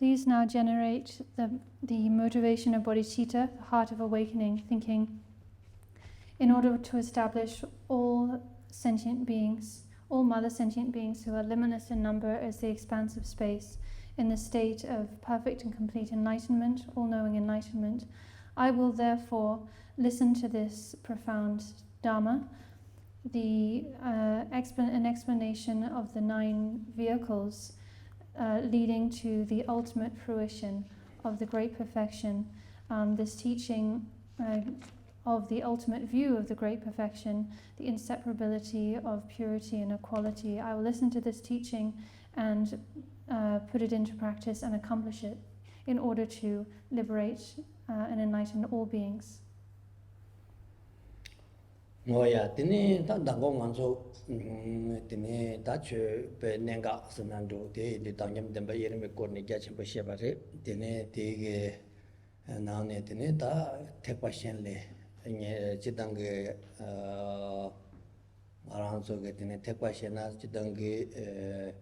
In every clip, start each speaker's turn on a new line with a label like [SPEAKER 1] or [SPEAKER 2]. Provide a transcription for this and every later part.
[SPEAKER 1] Please now generate the motivation of bodhicitta, the heart of awakening, thinking, in order to establish all sentient beings, all mother sentient beings who are limitless in number as the expanse of space, in the state of perfect and complete enlightenment, all-knowing enlightenment. I will therefore listen to this profound Dharma, an explanation of the 9 vehicles leading to the ultimate fruition of the great perfection, this teaching of the ultimate view of the great perfection, the inseparability of purity and equality. I will listen to this teaching and put it into practice and accomplish it in order to liberate and enlighten all beings.
[SPEAKER 2] Tini ta dango nganzo tini ta che pe nenga sanando de dangyam demba yerme korni gyachim ba shebare tini de naune tini ta tekpa shenle nge chidange aranzo ge tini tekpa shena chidange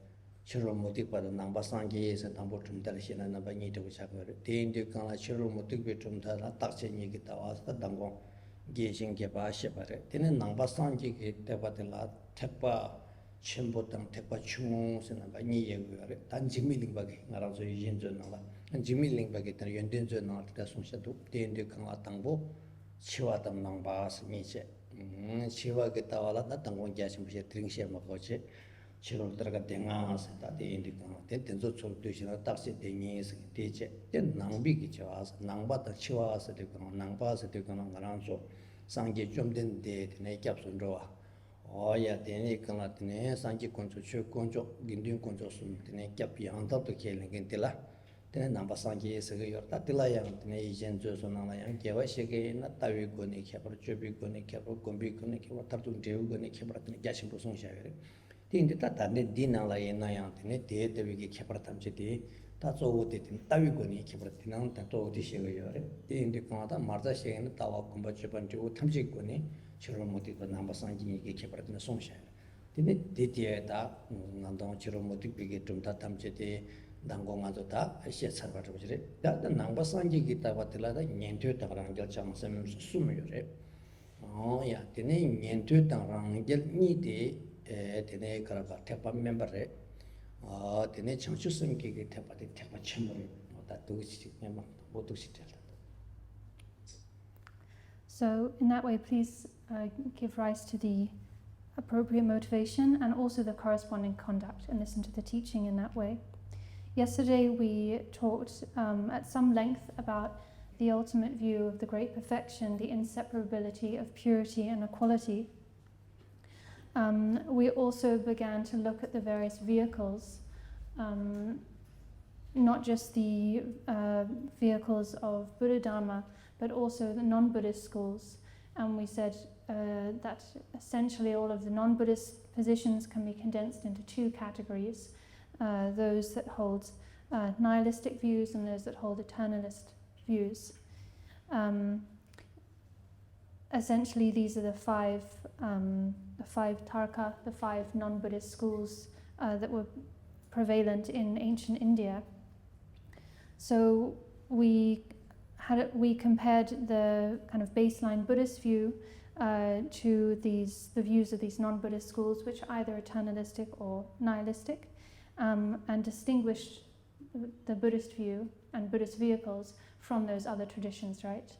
[SPEAKER 2] chiro motik pa namba sangi se tambo tumdal shena namba ni de chakore de de kala chiro motik be tumdal takche ni gi tawas ta dango Gejing Geba Shepare, Tene Namba Sanji Tebatela, Tepa, Chimbotang, Tepa Chung, Senaba Niyagure, and Jimmy Lingbagi, Narazo Yin Journal, and Jimmy Lingbagi, the Yundin Journal, the Sunshatu, Tendu Kanatango, Chiwatam Nambas, Niche, Chiva Getawala, Tango Jashim, Trinkshem of Goche, Chiro Dragatengas, that the Indican, Tenzo Solution, Taxi Denis, Teacher, then Nambi Chivas, Nambata Chivas, the Nambas, the Gananzo. Sangi Jumden de Nakapsun Roa. Oh, yeah, the Nikanatine, Sangi Concho, Concho, Gindun Concho, the Nakapi, on top of killing in Tilla. Then number Sangi is a year, Tatilla, the Asian Josonana, and Kawashiki, not Tavi Goni, Capra, Chubi Goni, Capra, Gombi Goni, Tartu, Goni, Capra, and Gashim Boson Shagari. The Tata, the Dina Layan, the Wiki Capratam City. That's all what it in Tavigoni, Kibratinan, Tato, the Shigayore, the Indicata, Martha Shagan, Tawa, Combachapan, Tamjikoni, Chiromotic, number Sangi, Kibratin Sonshire. Didn't it Dieta, Nandon Chiromotic, Bigetum Tatamchete, Dangomazota, I said Salvatore, that the number Sangi Gitavatilla, Yentu Tarangel Chansam Sumure. Oh, yeah, the name Yentu Tarangel Niti, Tene Karaba, Tepa member.
[SPEAKER 1] So in that way, please give rise to the appropriate motivation and also the corresponding conduct and listen to the teaching in that way. Yesterday we talked at some length about the ultimate view of the great perfection, the inseparability of purity and equality. We also began to look at the various vehicles, not just the vehicles of Buddha Dharma, but also the non-Buddhist schools. And we said that essentially all of the non-Buddhist positions can be condensed into 2 categories, those that hold nihilistic views and those that hold eternalist views. Essentially, these are the 5 Tarka, the 5 non-Buddhist schools that were prevalent in ancient India. So we compared the kind of baseline Buddhist view to the views of these non-Buddhist schools, which are either eternalistic or nihilistic, and distinguished the Buddhist view and Buddhist vehicles from those other traditions, right?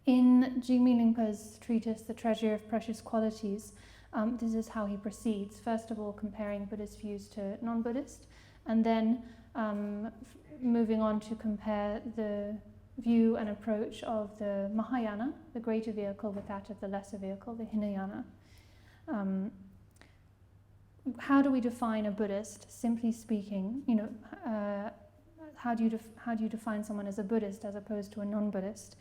[SPEAKER 1] In Jigme Lingpa's treatise, The Treasure of Precious Qualities, this is how he proceeds. First of all, comparing Buddhist views to non-Buddhist, and then moving on to compare the view and approach of the Mahayana, the greater vehicle, with that of the lesser vehicle, the Hinayana. How do we define a Buddhist? Simply speaking, how do you define someone as a Buddhist as opposed to a non-Buddhist?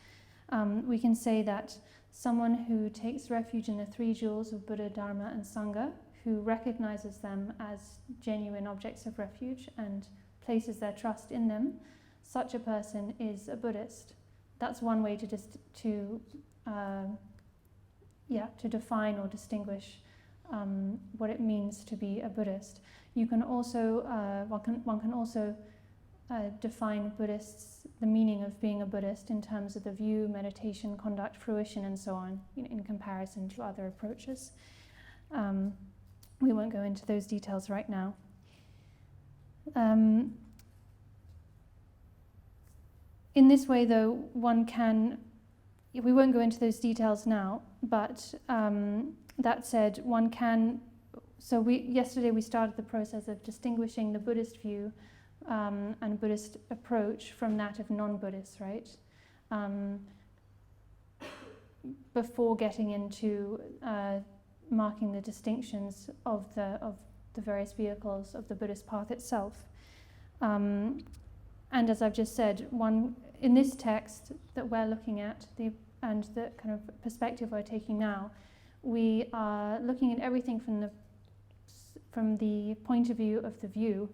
[SPEAKER 1] We can say that someone who takes refuge in the 3 jewels of Buddha, Dharma, and Sangha, who recognizes them as genuine objects of refuge and places their trust in them, such a person is a Buddhist. That's one way to define or distinguish what it means to be a Buddhist. You can also, one can also define Buddhists, the meaning of being a Buddhist in terms of the view, meditation, conduct, fruition, and so on, in comparison to other approaches. We won't go into those details right now. In this way, though, one can, we won't go into those details now, but that said, one can, so yesterday we started the process of distinguishing the Buddhist view and Buddhist approach from that of non-Buddhists, right? Before getting into marking the distinctions of the various vehicles of the Buddhist path itself. And as I've just said, in this text that we're looking at, and the kind of perspective we're taking now, we are looking at everything from the point of view of the view.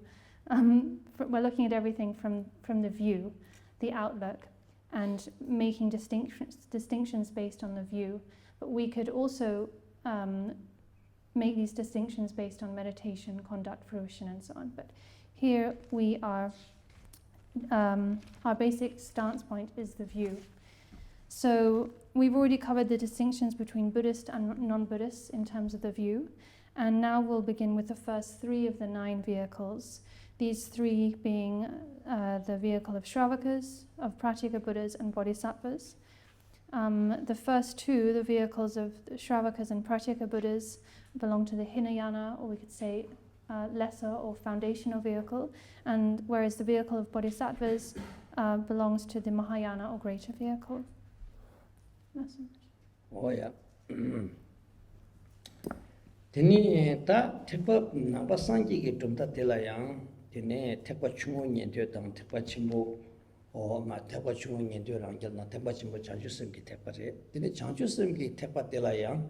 [SPEAKER 1] We're looking at everything from the view, the outlook, and making distinctions based on the view. But we could also make these distinctions based on meditation, conduct, fruition, and so on. But here we are, our basic stance point is the view. So we've already covered the distinctions between Buddhist and non-Buddhists in terms of the view, and now we'll begin with the first 3 of the 9 vehicles. These 3 being the vehicle of Shravakas, of Pratyeka Buddhas, and Bodhisattvas. The first 2, the vehicles of Shravakas and Pratyeka Buddhas, belong to the Hinayana, or we could say lesser or foundational vehicle, and whereas the vehicle of Bodhisattvas belongs to the Mahayana or greater vehicle.
[SPEAKER 2] Oh yeah. Teni ta tekpa namba sangi ki tumta tela yang tene tekpa chungo nyentyo tang tekpa chimbo o ma tekpa chungo nyentyo rangyal na tekpa chimbo chanchu semki tekpa re. Tene chanchu semki tekpa tela yang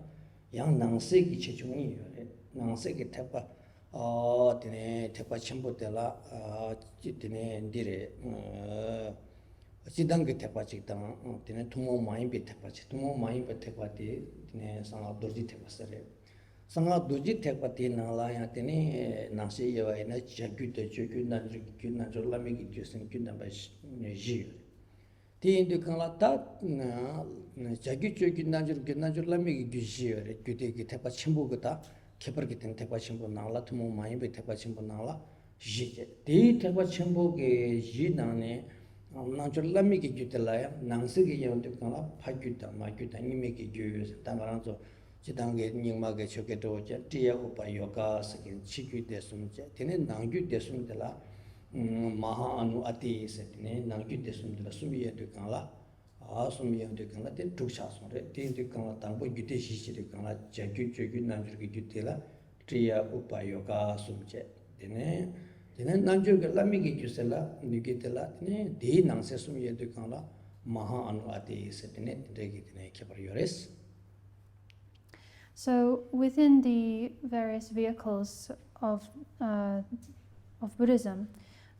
[SPEAKER 2] nangse ki che chungi yo re. Nangse ki tekpa tene tekpa chimbo tela tene ndire Siddhangi tekpa chik tang tene tumo mayimbi tekpa chik. Tumo mayimbi tekpa ti tene sanga doji tekpa sare. Sanga doji tekpa ti nangla ya tene nangsi yawa ina jagyu te jagyu nanjo lami ki jusin gyu namba ji. Ti indu kangla ta jagyu nanjo lami ki gyu ji yore. Gyu te ki tekpa chimbo gata kepar ki tene tekpa chimbo nangla tumo mayimbi tekpa chimbo nangla ji. Ti tekpa chimbo ki ji nangne Nancho lami ki gyu telaya, nangsi ki yawante kala pa gyu ta, ma gyu ta, nime ki gyu, tangaranzo, chidange Nyingma ke choke to cha, tiya upa yoga sakin, chi gyu desum cha, tene nang gyu desum tela, maha anu ati se, tene nang gyu desum tela, sumi yawante kala, sumi yawante kala, tene tuksha sumre, tene kala tangpo gyu te shishiri kala, cha gyu, nancho ki gyu tela, tiya upa yoga sum cha, tene nanjo ke lami ki jusela niki tela tene de nangse sum yedu kala maha anu ati se tene tene kebar yores.
[SPEAKER 1] So within the various vehicles of Buddhism,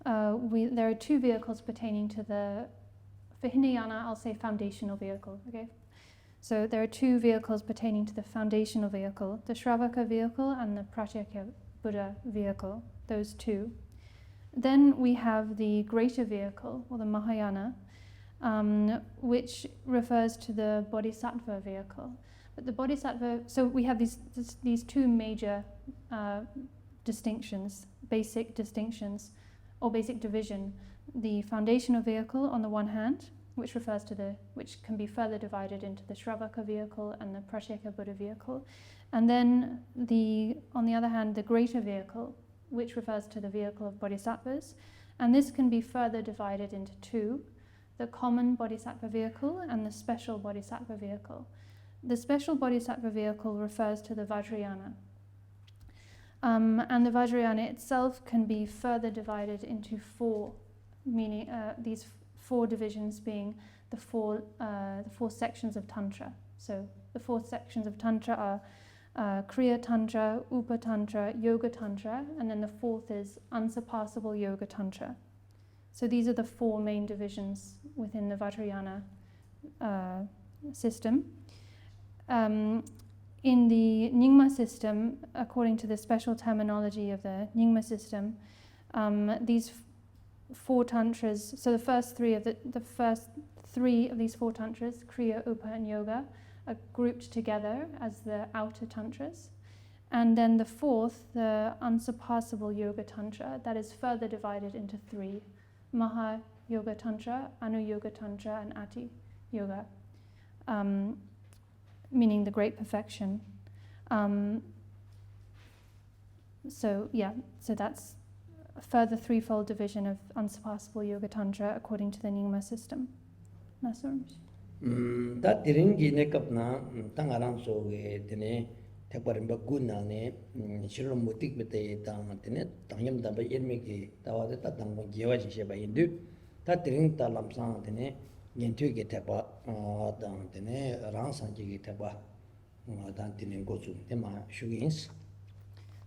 [SPEAKER 1] there are 2 vehicles pertaining to for Hinayana, I'll say foundational vehicle, okay? So there are 2 vehicles pertaining to the foundational vehicle, the Shravaka vehicle and the Pratyeka Buddha vehicle, those 2. Then we have the greater vehicle, or the Mahayana, which refers to the Bodhisattva vehicle. But the Bodhisattva, so we have these 2 major distinctions, basic distinctions, or basic division. The foundational vehicle on the one hand, which can be further divided into the Shravaka vehicle and the Pratyeka Buddha vehicle. And then on the other hand, the greater vehicle, which refers to the vehicle of bodhisattvas, and this can be further divided into 2, the common bodhisattva vehicle and the special bodhisattva vehicle. The special bodhisattva vehicle refers to the Vajrayana, and the Vajrayana itself can be further divided into 4, meaning these 4 divisions being the 4 sections of Tantra. So the 4 sections of Tantra are Kriya Tantra, Upa Tantra, Yoga Tantra, and then the 4th is Unsurpassable Yoga Tantra. So these are the 4 main divisions within the Vajrayana system. in the Nyingma system, according to the special terminology of the Nyingma system, these four tantras. So the first three of these four tantras, Kriya, Upa, and Yoga, are grouped together as the outer tantras. And then the fourth, the unsurpassable Yoga Tantra, that is further divided into three: Maha Yoga Tantra, Anu Yoga Tantra, and Ati Yoga, meaning the great perfection. So that's a further threefold division of unsurpassable Yoga Tantra according to the Nyingma system.
[SPEAKER 2] That ringi nekapna tangarang so tene tekwarimba gunane shiro mutik bete tane tangyam damba yermeki tawade ta tangbo gewaji sheba indu that ring ta lamsang tene yentu ge tekwa dan tene rang sangji ge tekwa dan tene gozu tema shugins.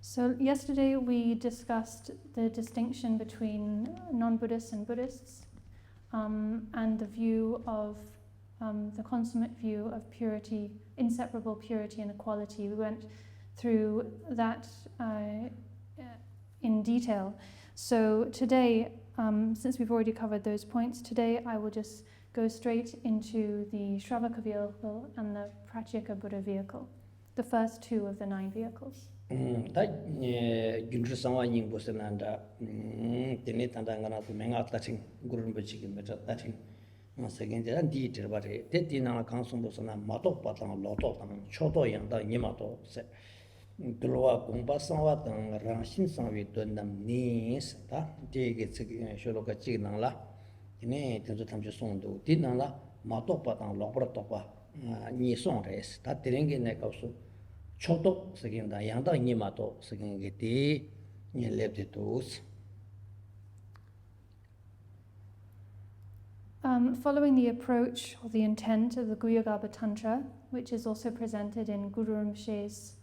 [SPEAKER 1] So yesterday we discussed the distinction between non-Buddhists and Buddhists, and the view of the consummate view of purity, inseparable purity and equality. We went through that in detail. So today, since we've already covered those points, today I will just go straight into the Shravaka vehicle and the Pratyeka Buddha vehicle, the first two of the 9 vehicles.
[SPEAKER 2] Da gyunju sangwa nyingbo senanda tene tandangana tu menga taching guru Rinpoche ki meta taching second dan di terbare te dinanga kangsumbo sana matok patang lotok tang chodo yang da Nyingma to se dulwa gongpa sangwa tang rangshin sangwi tuandam ni ta de ge chig sholoka chig nangla tene tenzo tamche songdo dinangla matok patang lokpra tokpa ni song res ta terenge ne kausu chotok sekin da yang da Nyingma to sekin ge ti ni lepte tos.
[SPEAKER 1] Following the approach or the intent of the Guyagaba Tantra, which is also presented in Guru Rinpoche's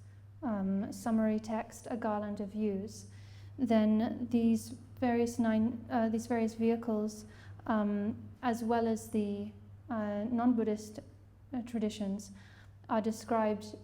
[SPEAKER 1] summary text, A Garland of Views, then these various vehicles, as well as the non-Buddhist traditions, are described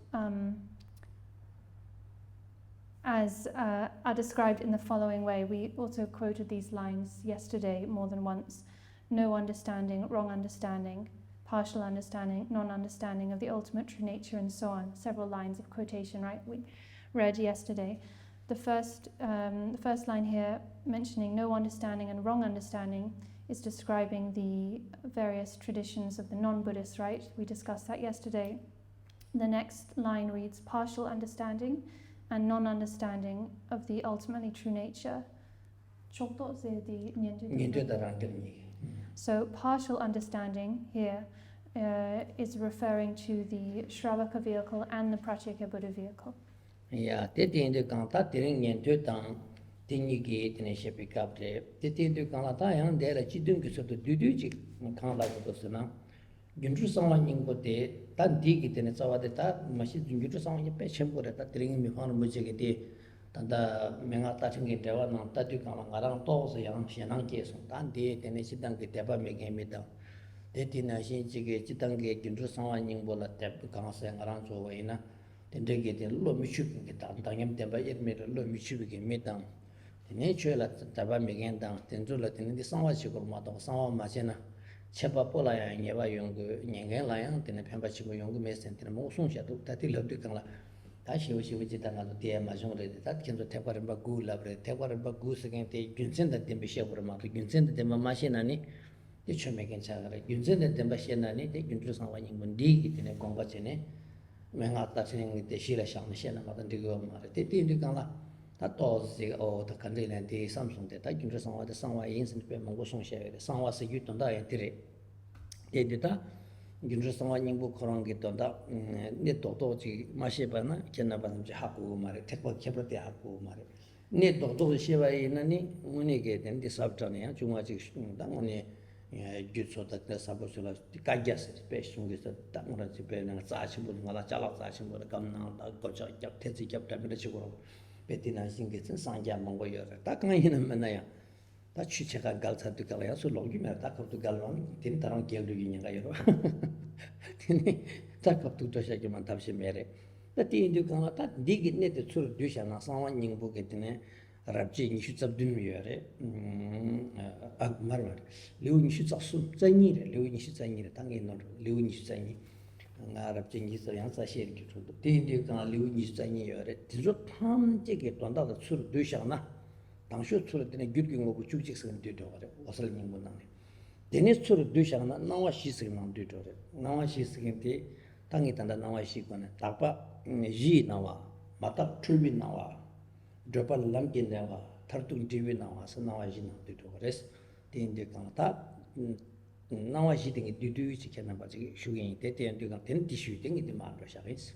[SPEAKER 1] in the following way. We also quoted these lines yesterday more than once: no understanding, wrong understanding, partial understanding, non-understanding of the ultimate true nature, and so on. Several lines of quotation, right? We read yesterday. The first line here, mentioning no understanding and wrong understanding, is describing the various traditions of the non-Buddhists, right? We discussed that yesterday. The next line reads partial understanding and non-understanding of the ultimately true nature. So partial understanding here is referring to the Shravaka vehicle and the Pratyeka Buddha vehicle.
[SPEAKER 2] Yeah, te de kan ta tering nyen de tang tingi ge tene shepi kapre te de kan la ta yang de la chi dung ge so de du ji kan la ko so na gyunju sangwa ning ko te ta di gi tene chawa de ta ma shi gyunju sangwa ye pe chem ko re ta tering mi han mo je ge de tanda menga ta ching ge de wa na ta du kan la ngarang to so yang shen nang ge so tan de tene shi dang ge de ba me ge me da de ti na shi ji ge chi dang ge gyunju sangwa ning bo la te kan sa ngarang so we na tendege de lo michup ge ta dangem de ba yet me lo michup ge me dang tene chela ta ba me gen dang tenzo la tene de sangwa chi ko ma dong sangwa ma che na chepa pola ya nge ba yong ge ngen la yang tene pemba chi ko yong ge me sen tene mo song sha do ta ti lo de kang la ta shi wo ji ta na do de ma jong de ta ken do te par ba gu la bre te par ba gu se gen te gyunsen da de be she ko ma gyunsen de ma she na ni de chome gen cha ga gyunsen de ba she na ni de gyunju sangwa ning mun di gi tene gong ba che ne menga ta sing de shi la shang ne shen ma dan de go ma de de de gang la ta to zi o ta kan de ne de samsung de ta gyun zhe sangwa de sangwa yin sin pe mong go song xie de sangwa se yu ton da ye de de ta gyun zhe sangwa ning bu korong ge ton da ne to ji ma xie ba na ken na ba ji ha ku ma re te ko ke ba de ha ku ma re ne to xie ba yin na ni mo ne ge den de sab ta ne ya ju ma ji da mo ne gyutso da de sabo so la ka gas pe shung ge da mo ra ji pe na za chi bu ma la cha la za chi bu da na da go cha jap te ji jap da me chi go pe ti na sing ge chen sang ja mong go yo da ka yin na ya da chi che ga gal sa tu ka ya so lo gi me da ka tu gal wan tin tarang ge du yin ga yo tin ta ka tu to sha ge man tab she me re 다 티인도 강아 다 디기 네데 출 두샤나 상완 닝부 게드네 rabji nishu tsabdun yore marmar liu nishu tsasum tsanyi re liu nishu tsanyi re tangi nor liu nishu tsanyi nga rabji nishu yang tsa sher ki chudu ten de ka liu nishu tsanyi yore tizo tham je ge tonda da tsur du sha na dangshu tsur de gyur gi ngobu chuk jik sen de do re wasal ning bu nang dene tsur du sha na nawa shi sig nang de do re nawa shi sig de tangi tanda nawa shi ko ne takpa ji nawa mata chulbi nawa dropa lamkin nawa tartung diwi nawa sa nawa ji nang de res ten de ka ta nawa ji ding de du chi kana ba ji shu yin de ten de ka ten di shu ding de ma ro sha res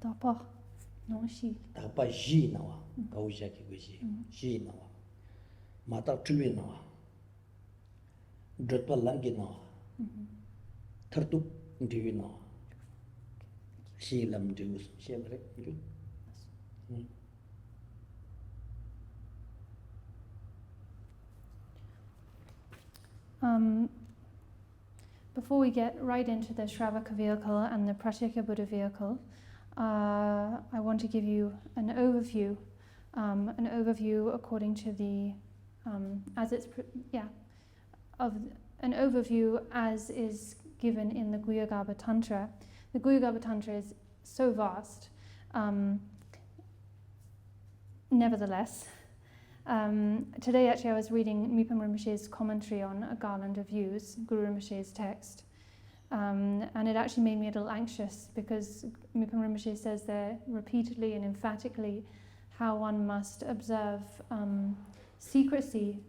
[SPEAKER 1] Tapa no shi
[SPEAKER 2] tapa ji nawa ka u ja ki ji nawa mata chulbi nawa dropa lamkin nawa tartung diwi nawa shi lam de shi bre
[SPEAKER 1] Before we get right into the Shravaka vehicle and the Pratyeka Buddha vehicle, I want to give you an overview according to the an overview as is given in the Guhyagarbha Tantra. The Guhyagarbha Tantra is so vast. Nevertheless, today actually I was reading E-Vam Rinpoche's commentary on A Garland of Views, Guru Rinpoche's text, and it actually made me a little anxious because E-Vam Rinpoche says there repeatedly and emphatically how one must observe secrecy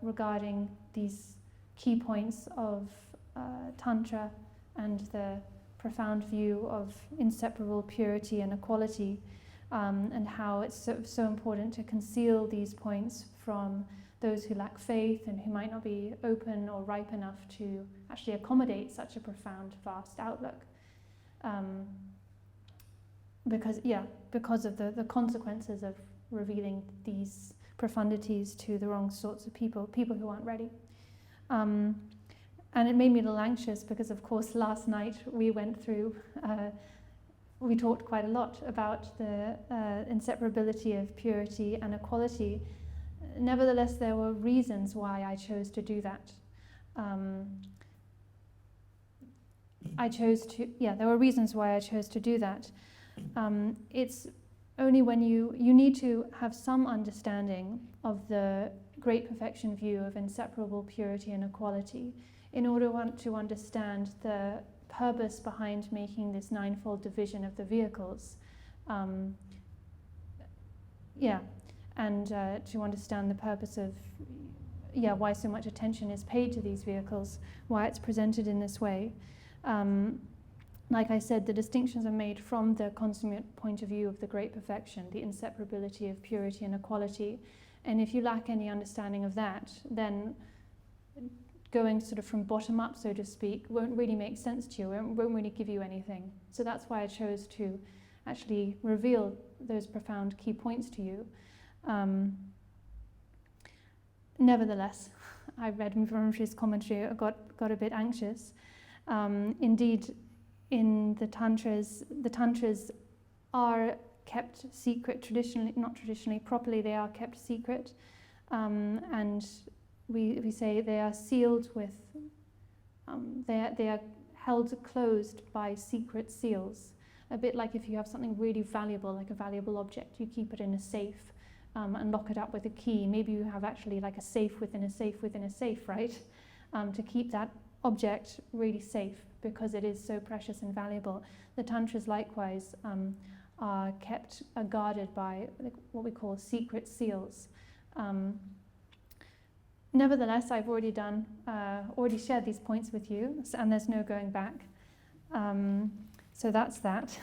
[SPEAKER 1] regarding these key points of Tantra and the profound view of inseparable purity and equality. And how it's so important to conceal these points from those who lack faith and who might not be open or ripe enough to actually accommodate such a profound, vast outlook. Because of the consequences of revealing these profundities to the wrong sorts of people who aren't ready. And it made me a little anxious because, of course, last night we went through we talked quite a lot about the inseparability of purity and equality. Nevertheless, there were reasons why I chose to do that. There were reasons why I chose to do that. It's only when you need to have some understanding of the great perfection view of inseparable purity and equality in order to understand the purpose behind making this ninefold division of the vehicles, and to understand the purpose of why so much attention is paid to these vehicles, why it's presented in this way. Like I said, the distinctions are made from the consummate point of view of the great perfection, the inseparability of purity and equality, and if you lack any understanding of that, then going sort of from bottom up, so to speak, won't really make sense to you, won't really give you anything. So that's why I chose to actually reveal those profound key points to you. Nevertheless, I read E-Vam Rinpoche's commentary, I got a bit anxious. Indeed, in the tantras are kept secret properly they are kept secret, and we say they are sealed with, they are held closed by secret seals. A bit like if you have something really valuable, like a valuable object, you keep it in a safe and lock it up with a key. Maybe you have actually like a safe within a safe within a safe, right? To keep that object really safe because it is so precious and valuable. The tantras likewise are kept, guarded by what we call secret seals. Nevertheless, I've already shared these points with you, and there's no going back. So that's that.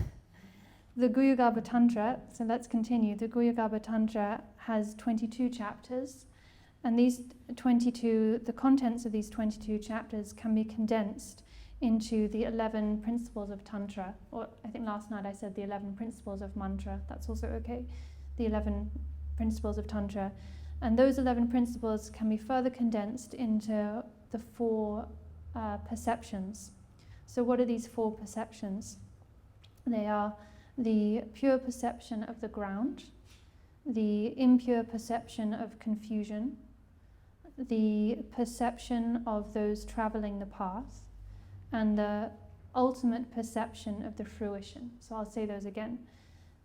[SPEAKER 1] The Guhyagarbha Tantra, so let's continue. The Guhyagarbha Tantra has 22 chapters, and the contents of these 22 chapters can be condensed into the 11 principles of Tantra, or I think last night I said the 11 principles of mantra, that's also okay, the 11 principles of Tantra. And those 11 principles can be further condensed into the 4 perceptions. So what are these 4 perceptions? They are the pure perception of the ground, the impure perception of confusion, the perception of those traveling the path, and the ultimate perception of the fruition. So I'll say those again.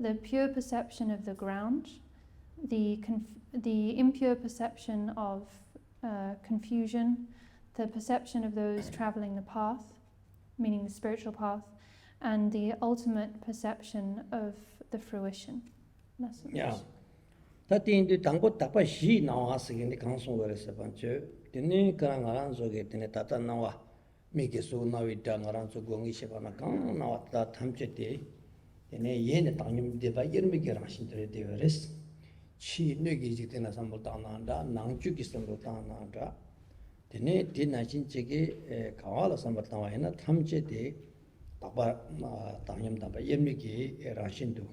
[SPEAKER 1] The pure perception of the ground, the impure perception of confusion, the perception of those traveling the path, meaning the spiritual path, and the ultimate perception of the fruition. That's what it
[SPEAKER 2] Yeah.
[SPEAKER 1] is.
[SPEAKER 2] Tati tango takpa shi nawa sigini kansung gore sepanche. Tini kara ngaran zoge tini tata nawa miki su nawi da ngaran zo gongi shepana kang nawa ta tamche te. Tini yene tangnyum deba yermi gerang shintore dewa res. Chi nögi jik tina sambol ta nanda, nangchu ki sambol ta nanda. Tini di nashin chegi kawala sambol ta wayana tamche te takpa tangnyum tamba yermi ki rangshindu.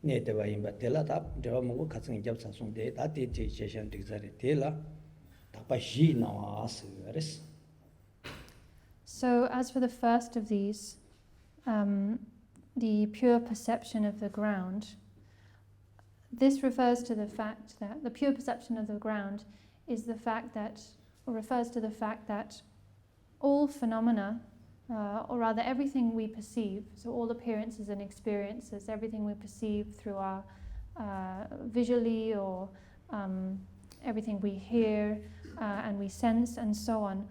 [SPEAKER 2] Ne dewa yinba tela ta dewa mungu katsang gyab sasung de ta te te cheshan dikzari tela takpa shi nawa asa res.
[SPEAKER 1] So as for the first of these, the pure perception of the ground, this refers to the fact that the pure perception of the ground is the fact that, or refers to the fact that all phenomena, or rather everything we perceive, so all appearances and experiences, everything we perceive through our visually or everything we hear and we sense and so on,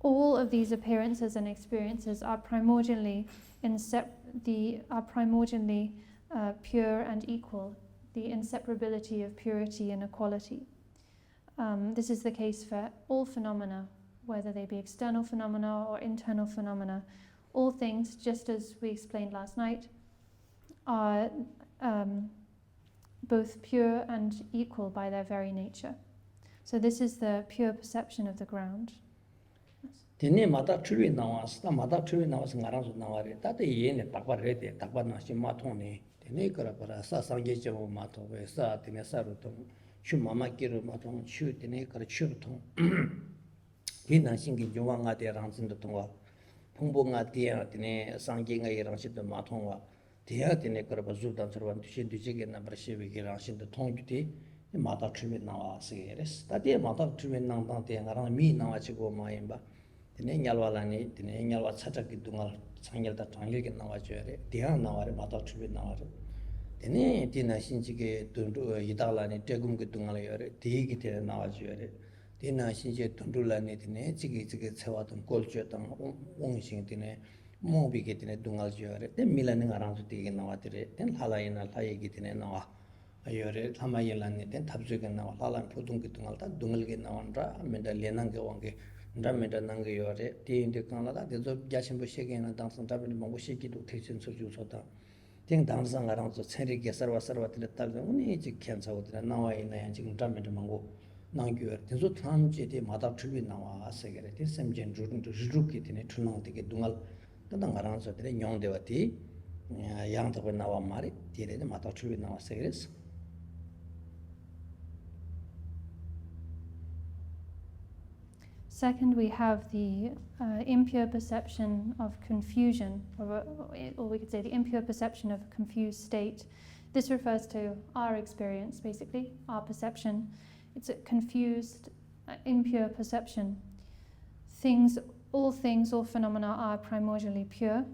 [SPEAKER 1] all of these appearances and experiences are primordially pure and equal, the inseparability of purity and equality. This is the case for all phenomena, whether they be external phenomena or internal phenomena. All things, just as we explained last night, are both pure and equal by their very nature. So this is the pure perception of the ground.
[SPEAKER 2] Tene mata chulwi nawas, ta mata chulwi nawas ngaransu nawari, ta te yene takpa rete, takpa nashi matong ne, tene kara para sa sangye chewa matong, sa tene saru tong, chu mama kiru matong, chu tene kara churu tong. Tena shingi yuwa nga te rangsinda tongwa, pongpo nga tea tene sangye nga i rangsinda matongwa, tea tene kara pa zubdan sarwa, tushin tushige nambara shewe ki rangsinda tongju te, mata chulwi nawa sige res. Ta te mata chulwi nang tang te nga rang mi nawa chigo ma yinba, tene nyalwa lani, tene nyalwa chachaki dungal, changyal ta changyal ki nawa chwe, tea nawa re, mata chulwi nawa re. Tene tena shinchige yidak lani, tegum ki dungal yore, tee ki tene nawa chwe. Tena shinche tundulani tene chigi tsewa tang kolcho tang ongshing tene mongbi ki tene dungal yore. Ten milani nga rangsu tiki nawa tere, ten lala ina laye ki tene nawa yore, lama yelani ten tabzu ki nawa, lala pudung ki dungal ta dungal ki nawa nra, menda lenang ki wangi, nra menda nangi yore, te indi kangla ta, tezo gyashimbo sheki ina dangsang tabi mungu sheki du teksin soju sota. Ten dangsang nga rangsu tsenri ki sarwa tere tabi, uni chik kyansa wo tere nawa ina yan chik nra menda mungu nangyo tenso thamje de mata chulwi nawa asegere ten semjen ruki tene chunang teke dungal tanda ngarang so tere nyong dewa ti yang takwe nawa mari tere de mata chulwi nawa asegere.
[SPEAKER 1] Second, we have the impure perception of confusion, or we could say the impure perception of a confused state. This refers to our experience, basically, our perception. It's a confused, impure perception. All phenomena are primordially pure.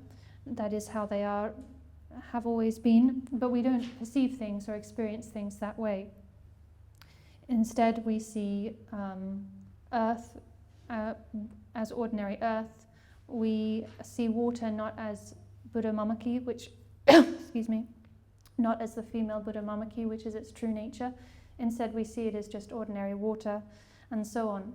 [SPEAKER 1] That is how they have always been, but we don't perceive things or experience things that way. Instead, we see earth as ordinary earth. We see water not as Buddha Mamaki, which, excuse me, not as the female Buddha Mamaki, which is its true nature. Instead, we see it as just ordinary water, and so on.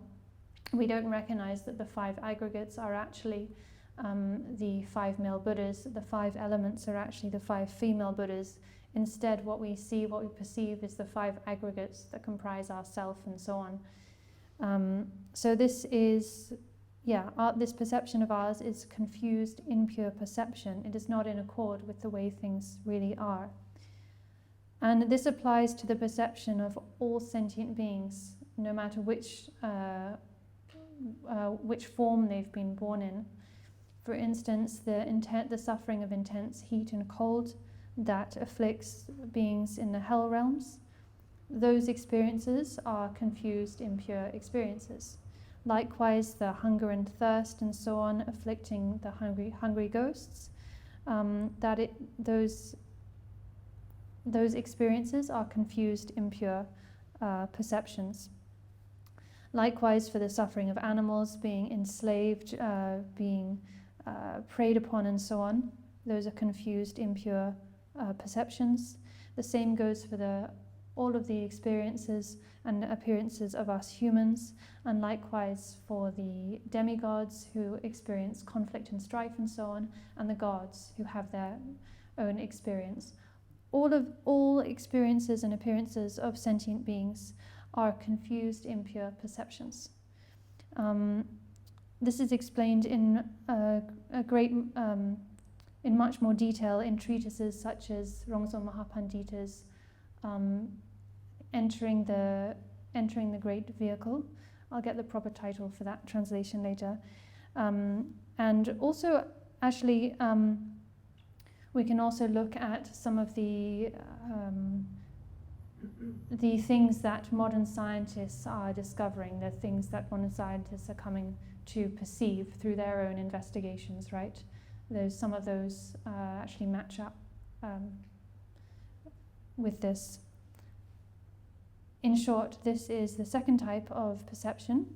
[SPEAKER 1] We don't recognize that the 5 aggregates are actually the 5 male Buddhas. The 5 elements are actually the 5 female Buddhas. Instead, what we see, what we perceive is the 5 aggregates that comprise our self, and so on. So this is, this perception of ours is confused, impure perception. It is not in accord with the way things really are. And this applies to the perception of all sentient beings, no matter which form they've been born in. For instance, the suffering of intense heat and cold that afflicts beings in the hell realms. Those experiences are confused, impure experiences. Likewise, the hunger and thirst and so on afflicting the hungry ghosts, those experiences are confused, impure perceptions. Likewise, for the suffering of animals, being enslaved, being preyed upon and so on, those are confused, impure perceptions. The same goes for all of the experiences and appearances of us humans, and likewise for the demigods who experience conflict and strife and so on, and the gods who have their own experience. All experiences and appearances of sentient beings are confused, impure perceptions. This is explained in in much more detail in treatises such as Rongso Mahapandita's Entering the Great Vehicle. I'll get the proper title for that translation later. And also, actually, we can also look at some of the things that modern scientists are discovering, the things that modern scientists are coming to perceive through their own investigations, right? Some of those actually match up with this. In short, this is the second type of perception,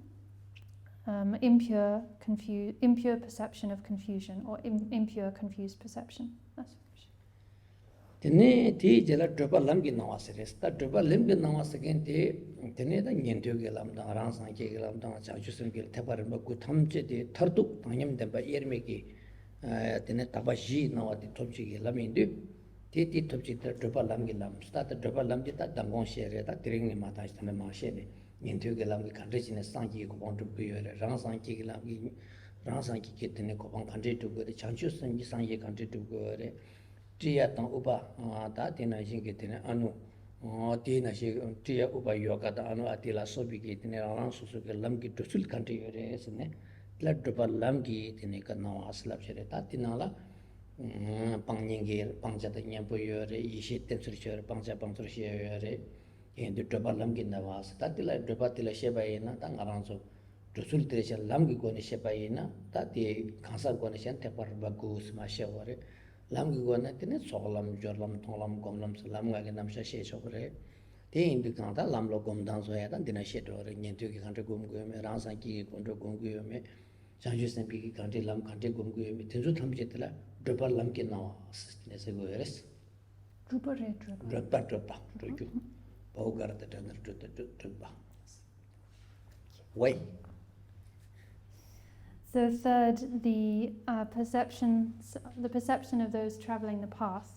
[SPEAKER 1] impure perception of confusion, or impure confused perception. That's
[SPEAKER 2] Tene ti jela dropa lamgi nawaseres. Ta dropa lamgi nawasegen tene da nyentyo ge lamda rang sang ge lamda chachusem ge teparim ku thamche de tharduk tanyam demba yerme ge tene tabaji nawati topchi ge lamindu ti topchi da dropa lamgi lam sta da dropa lamgi ta dangong shere da tiring ma ta stane ma shene nyentyo ge lamgi kanjine sang ge ko bong du yore rang sang ge lamgi rang sang ge tene ko bong kanji du go de chachusem ge sang ge kanji du go re Tiya tang upa ta tina shingi tina anu tina shingi tiya upa yoga ta anu atila sobi ki tina rang susu ki lamki dusul kanti yore esne tila drupa lamki tina ka nawa aslap shere ta tina la pang nyingi pangcha ta nyampu yore ishi tensur shere pangcha pangsur shere yore yendu drupa lamki nawa as ta tila drupa tila sheba yena ta nga rang su dusul tila shere lamki goni sheba yena ta ti kansa goni shen tepar bagu sma sheware lamgi gona tene soglam jorlam tonglam gomlam salam ga nam sha she chogre te indu kanta lamlo gom dan so ya dan dina she do re nyen tu ki kanta gom go me ran san ki kon do gom go me jan ju sen bi ki kanta lam kanta gom go me tenju tham je tela dropa lam ki na ne se go res dropa do ju bo gar da dan dropa wai.
[SPEAKER 1] So third, the perception of those traveling the path.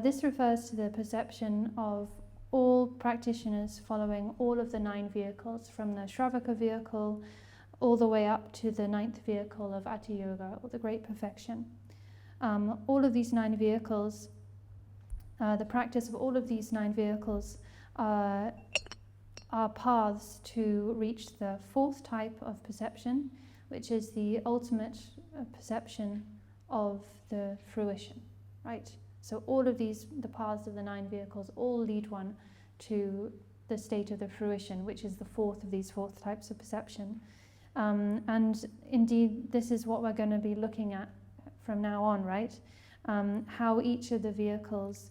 [SPEAKER 1] This refers to the perception of all practitioners following all of the 9 vehicles, from the Shravaka vehicle all the way up to the 9th vehicle of Ati Yoga, or the Great Perfection. All of these 9 vehicles, the practice of all of these 9 vehicles are paths to reach the 4th type of perception, which is the ultimate perception of the fruition, right? So all of the paths of the 9 vehicles all lead one to the state of the fruition, which is the 4th of these 4th types of perception. And indeed, this is what we're going to be looking at from now on, right? How each of the vehicles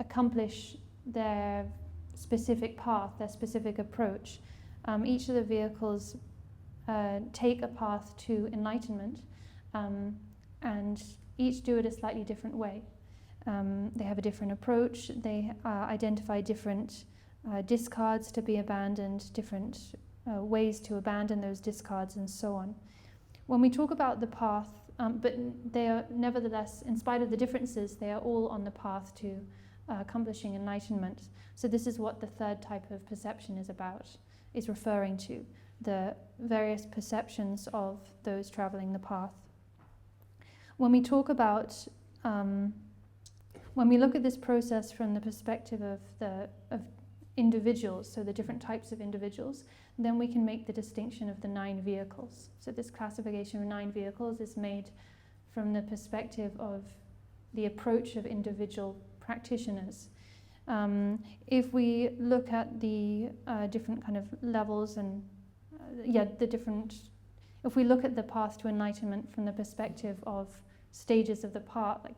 [SPEAKER 1] accomplish their specific path, their specific approach. Each of the vehicles take a path to enlightenment, and each do it a slightly different way. They have a different approach, they identify different discards to be abandoned, different ways to abandon those discards, and so on. When we talk about the path, but they are nevertheless, in spite of the differences, they are all on the path to accomplishing enlightenment. So this is what the 3rd type of perception is referring to. The various perceptions of those traveling the path. When we talk about, when we look at this process from the perspective of individuals, so the different types of individuals, then we can make the distinction of the 9 vehicles. So this classification of 9 vehicles is made from the perspective of the approach of individual practitioners. If we look at the different kind of levels and if we look at the path to enlightenment from the perspective of stages of the path, like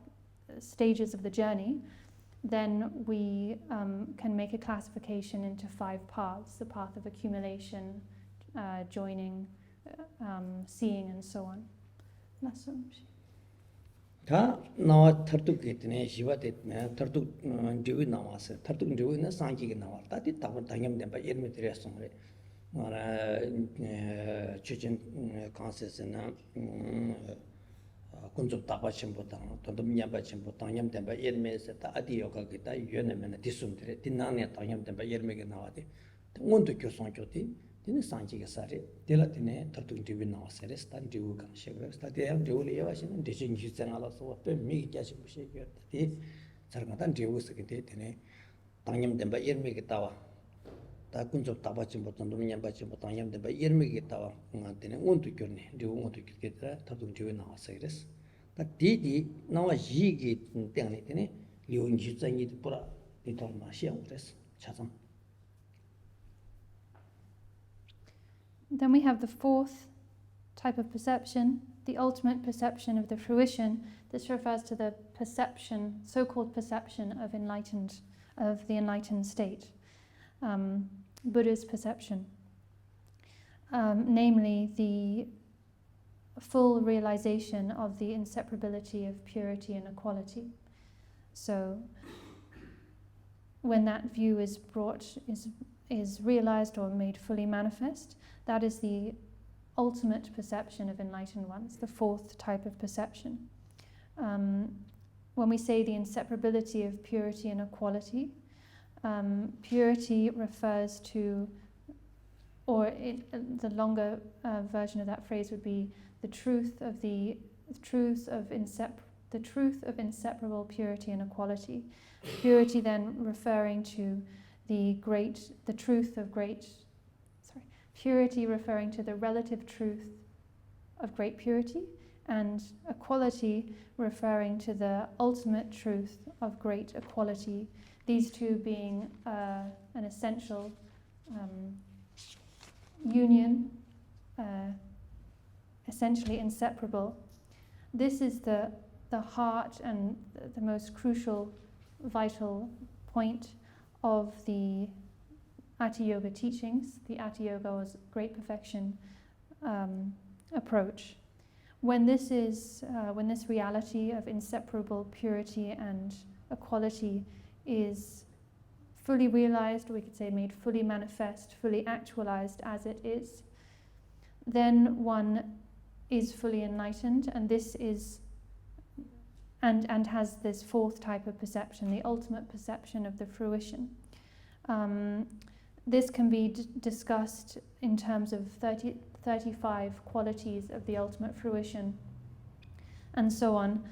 [SPEAKER 1] stages of the journey, then we can make a classification into 5 paths: the path of accumulation, joining, seeing, and so on.
[SPEAKER 2] 다 나와 터득했더니 시바됐네. 터득 뒤에 나와서 터득 뒤에는 상기가 나와. 다디 답을 당연된 바 예를 들었어 그래. 뭐라 주진 컨셉스나 군접 답하신보다 또 미야바신보다 당연된 바 예르메서 다 아디요가 기타 유연하면 디숨들이 디나네 당연된 바 예르메가 나와디. 원도 교성교디 디는 상기가 살이 델라티네 터득 뒤에 나와서 스탄 뒤에 강시가 스타디야 뒤에 예와시는 디진 기생알아서 또 미기야시 무시게디 저런간 뒤에서 기대 되네. 당연된 바 예르메가 나와. 다 군접 답하신보다 미야바신보다 당연된 바 예르메가 나와. 한테는 원도 교네. 뒤에 원도 교게다 터득 뒤에 나와서 그랬어. 디디 나와 이기 때문에 요인주장이 보라 이탈마 시험 그랬어. 차상.
[SPEAKER 1] Then we have the 4th type of perception, the ultimate perception of the fruition. This refers to the perception, so-called perception of the enlightened state, Buddha's perception, namely the full realization of the inseparability of purity and equality. So, when that view is realized or made fully manifest, that is the ultimate perception of enlightened ones, the 4th type of perception. When we say the inseparability of purity and equality, purity refers to, the longer version of that phrase would be the truth of inseparable purity and equality. Purity then referring to purity referring to the relative truth of great purity, and equality referring to the ultimate truth of great equality, these two being an essential union, essentially inseparable. This is the heart and the most crucial, vital point of the Hatha Yoga teachings, the Hatha Yoga's great perfection approach. When this reality of inseparable purity and equality is fully realized, or we could say made fully manifest, fully actualized as it is, then one is fully enlightened, and this is and has this 4th type of perception, the ultimate perception of the fruition. This can be discussed in terms of 35 qualities of the ultimate fruition, and so on.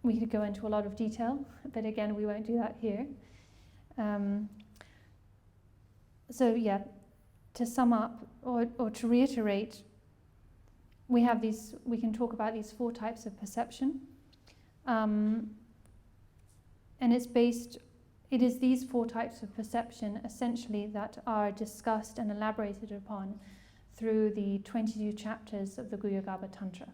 [SPEAKER 1] We could go into a lot of detail, but again, we won't do that here. To sum up or to reiterate, we can talk about these 4 types of perception, and it is these 4 types of perception essentially that are discussed and elaborated upon through the 22 chapters of the Guyagaba Tantra.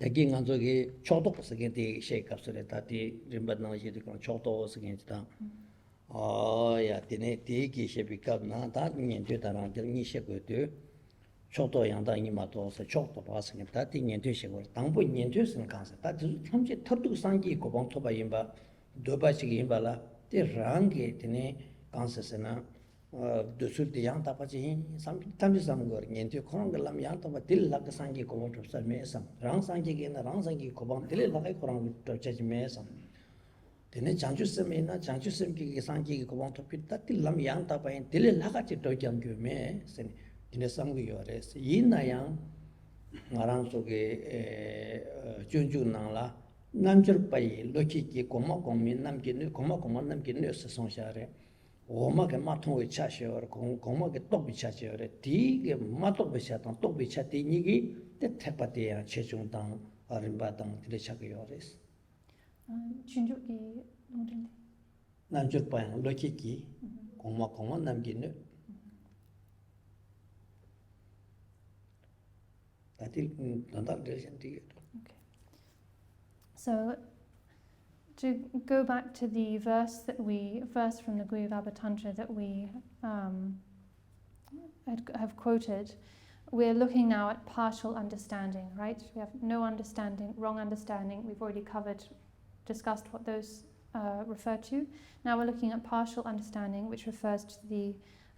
[SPEAKER 2] Dagi nganzogi chodo sige di shekapsure ta di rimba na yedi kon chodo sige ta ya dine di gi shebikab na da nyen de da ran ni shego de chodo yang da ni ma do se chodo ba sige ta di nyen de shego dang bu nyen de sen kan se ta ju 참지 터득 상기 고방 토바 임바 도바 sige 임바 la de rang ge dine kan se na dosul de yang ta pa ji sam tamji sam gor nyen de khong ga lam yang ta ba dil lag sang gi ko to sa me sam rang sang gi ge na rang sang gi ko bang dil lag ai khong to cha ji me sam dene janju sem na janju sem gi sang gi ko bang to pit ta dil lam yang ta pa dil lag ga ji to jam gyu me sen dine sang gi yo re yin na yang ngarang so ge junju nang la 남절 바이 로키기 고마고미 남기는 고마고마 남기는 스송샤레 오마게 마통의 차셔 고마게 똑비 차셔레 디게 마똑비 차던 똑비 차디 니기 대태바디야 최종당 아름바당 들으셔요레스
[SPEAKER 1] 준주기 농진데
[SPEAKER 2] 남절 바이 로키기 고마고마 남기는 다들 난다 되신디
[SPEAKER 1] So, to go back to the verse from the Guyagaba Tantra that we have quoted, we're looking now at partial understanding, right? We have no understanding, wrong understanding. We've already discussed what those refer to. Now we're looking at partial understanding, which refers to the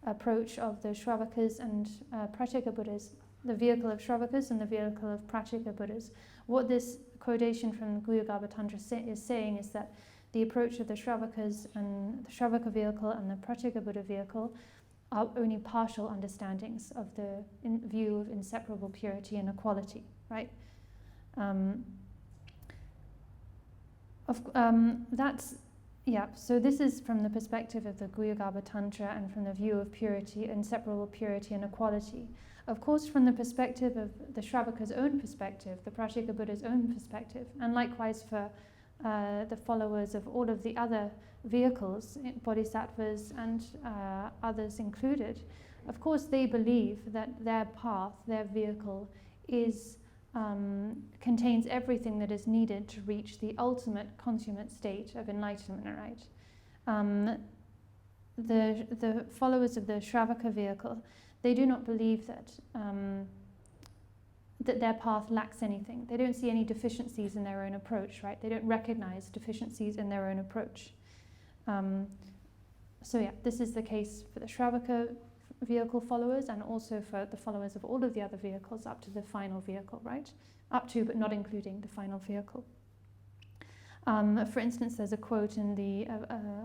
[SPEAKER 1] approach of the Shravakas and Pratyeka Buddhas, the vehicle of Shravakas and the vehicle of Pratyeka Buddhas. What this quotation from the Guyagaba Tantra is saying is that the approach of the Shravakas and the Shravaka vehicle and the Pratyeka Buddha vehicle are only partial understandings of the view of inseparable purity and equality, right? So this is from the perspective of the Guyagaba Tantra and from the view of purity, inseparable purity and equality. Of course, from the perspective of the Shravaka's own perspective, the Pratyeka Buddha's own perspective, and likewise for the followers of all of the other vehicles, bodhisattvas and others included, of course they believe that their path, their vehicle, contains everything that is needed to reach the ultimate consummate state of enlightenment, right? The followers of the Shravaka vehicle, they do not believe that that their path lacks anything. They don't see any deficiencies in their own approach, right? They don't recognize deficiencies in their own approach. This is the case for the Shravaka vehicle followers and also for the followers of all of the other vehicles up to the final vehicle, right? Up to but not including the final vehicle. For instance, there's a quote in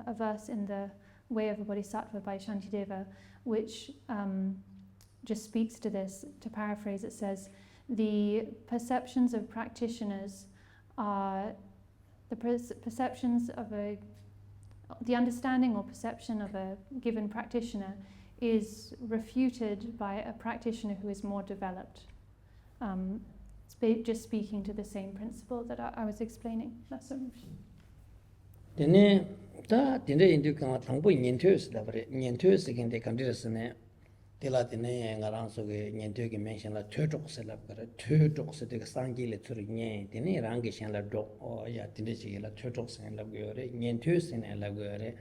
[SPEAKER 1] a verse in the Way of a Bodhisattva by Shantideva, which just speaks to this. To paraphrase, it says, the perceptions of practitioners are the understanding or perception of a given practitioner is refuted by a practitioner who is more developed. Just speaking to the same principle that I was explaining. That's so much.
[SPEAKER 2] 다 딘데 인디가 당부 년퇴스 다버리 년퇴스 긴데 간디르스네 딜라디네 nga랑 속에 년퇴기 멘션라 퇴족스라 그래 퇴족스데 상기레 트르nye 디네 랑게 샹라 도야 딘데지라 퇴족스라 고요레 년퇴스네 라고요레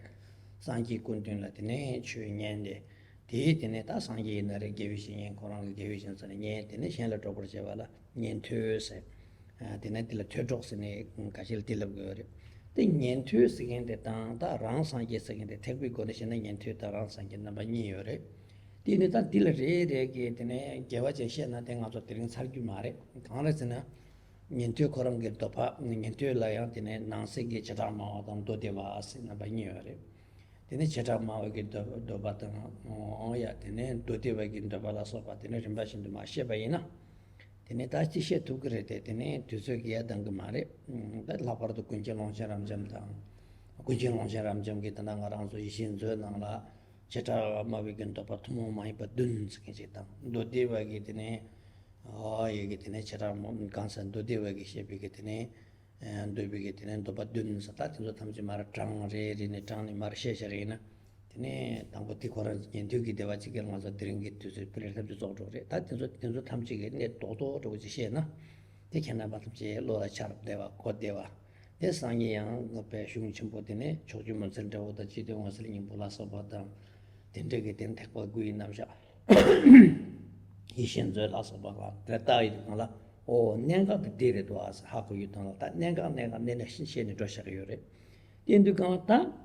[SPEAKER 2] 상기 군든라 디네 추년데 디디네 다 상기 나레 게비신yen 코랑 게비신스네 nye 디네 샹라 도버제발라 년퇴스 디네 딜라 퇴족스네 가실 딜라 고요레 the Nyentu second the Tang, the Ransang second the Tekwi condition and Yentu the Ransang in number Niore. Did that deal re in a Gavajan nothing out of the Sargumare, Congressina, Yentu Koram get topa, Yentu Lion in a Nancy get Chatama than Dodevas in number Niore. Then the Chatama get the button, oh yeah, then Dodeva get the Valasopa, the invasion to Mashabaina. Tene tachi she tukrete tene tusukiya dangmare that lapar to kunjelong sharam jam tang kunjelong sharam jam ki tana ngarang so ishin zo nang la cheta ma weekend to patmo mai pa dun ske cheta do dewa ki tene ye ki tene cheta mo kansan do dewa ki she bi ki tene do bi ki tene to pa dun sa ta zo tham ji mar tang re ri ne tang ni mar she she na tene 당고 티코라 연두기 대화지 결마서 드린 게 두세 프레서도 저도래 다든지 된저 탐지게 내 도도 저지 시에나 대견나 받지 로라 차럽 대화 곧 대화 대상이양 그 슝침보드네 조주문 센터보다 지대원 선생님 불러서 받다 된되게 된 택과 구이 남자 이신저 라서 봐라 됐다이라 오 내가 그때에도 와서 하고 있던다 내가 내내 신신이 조셔요래 된두가 왔다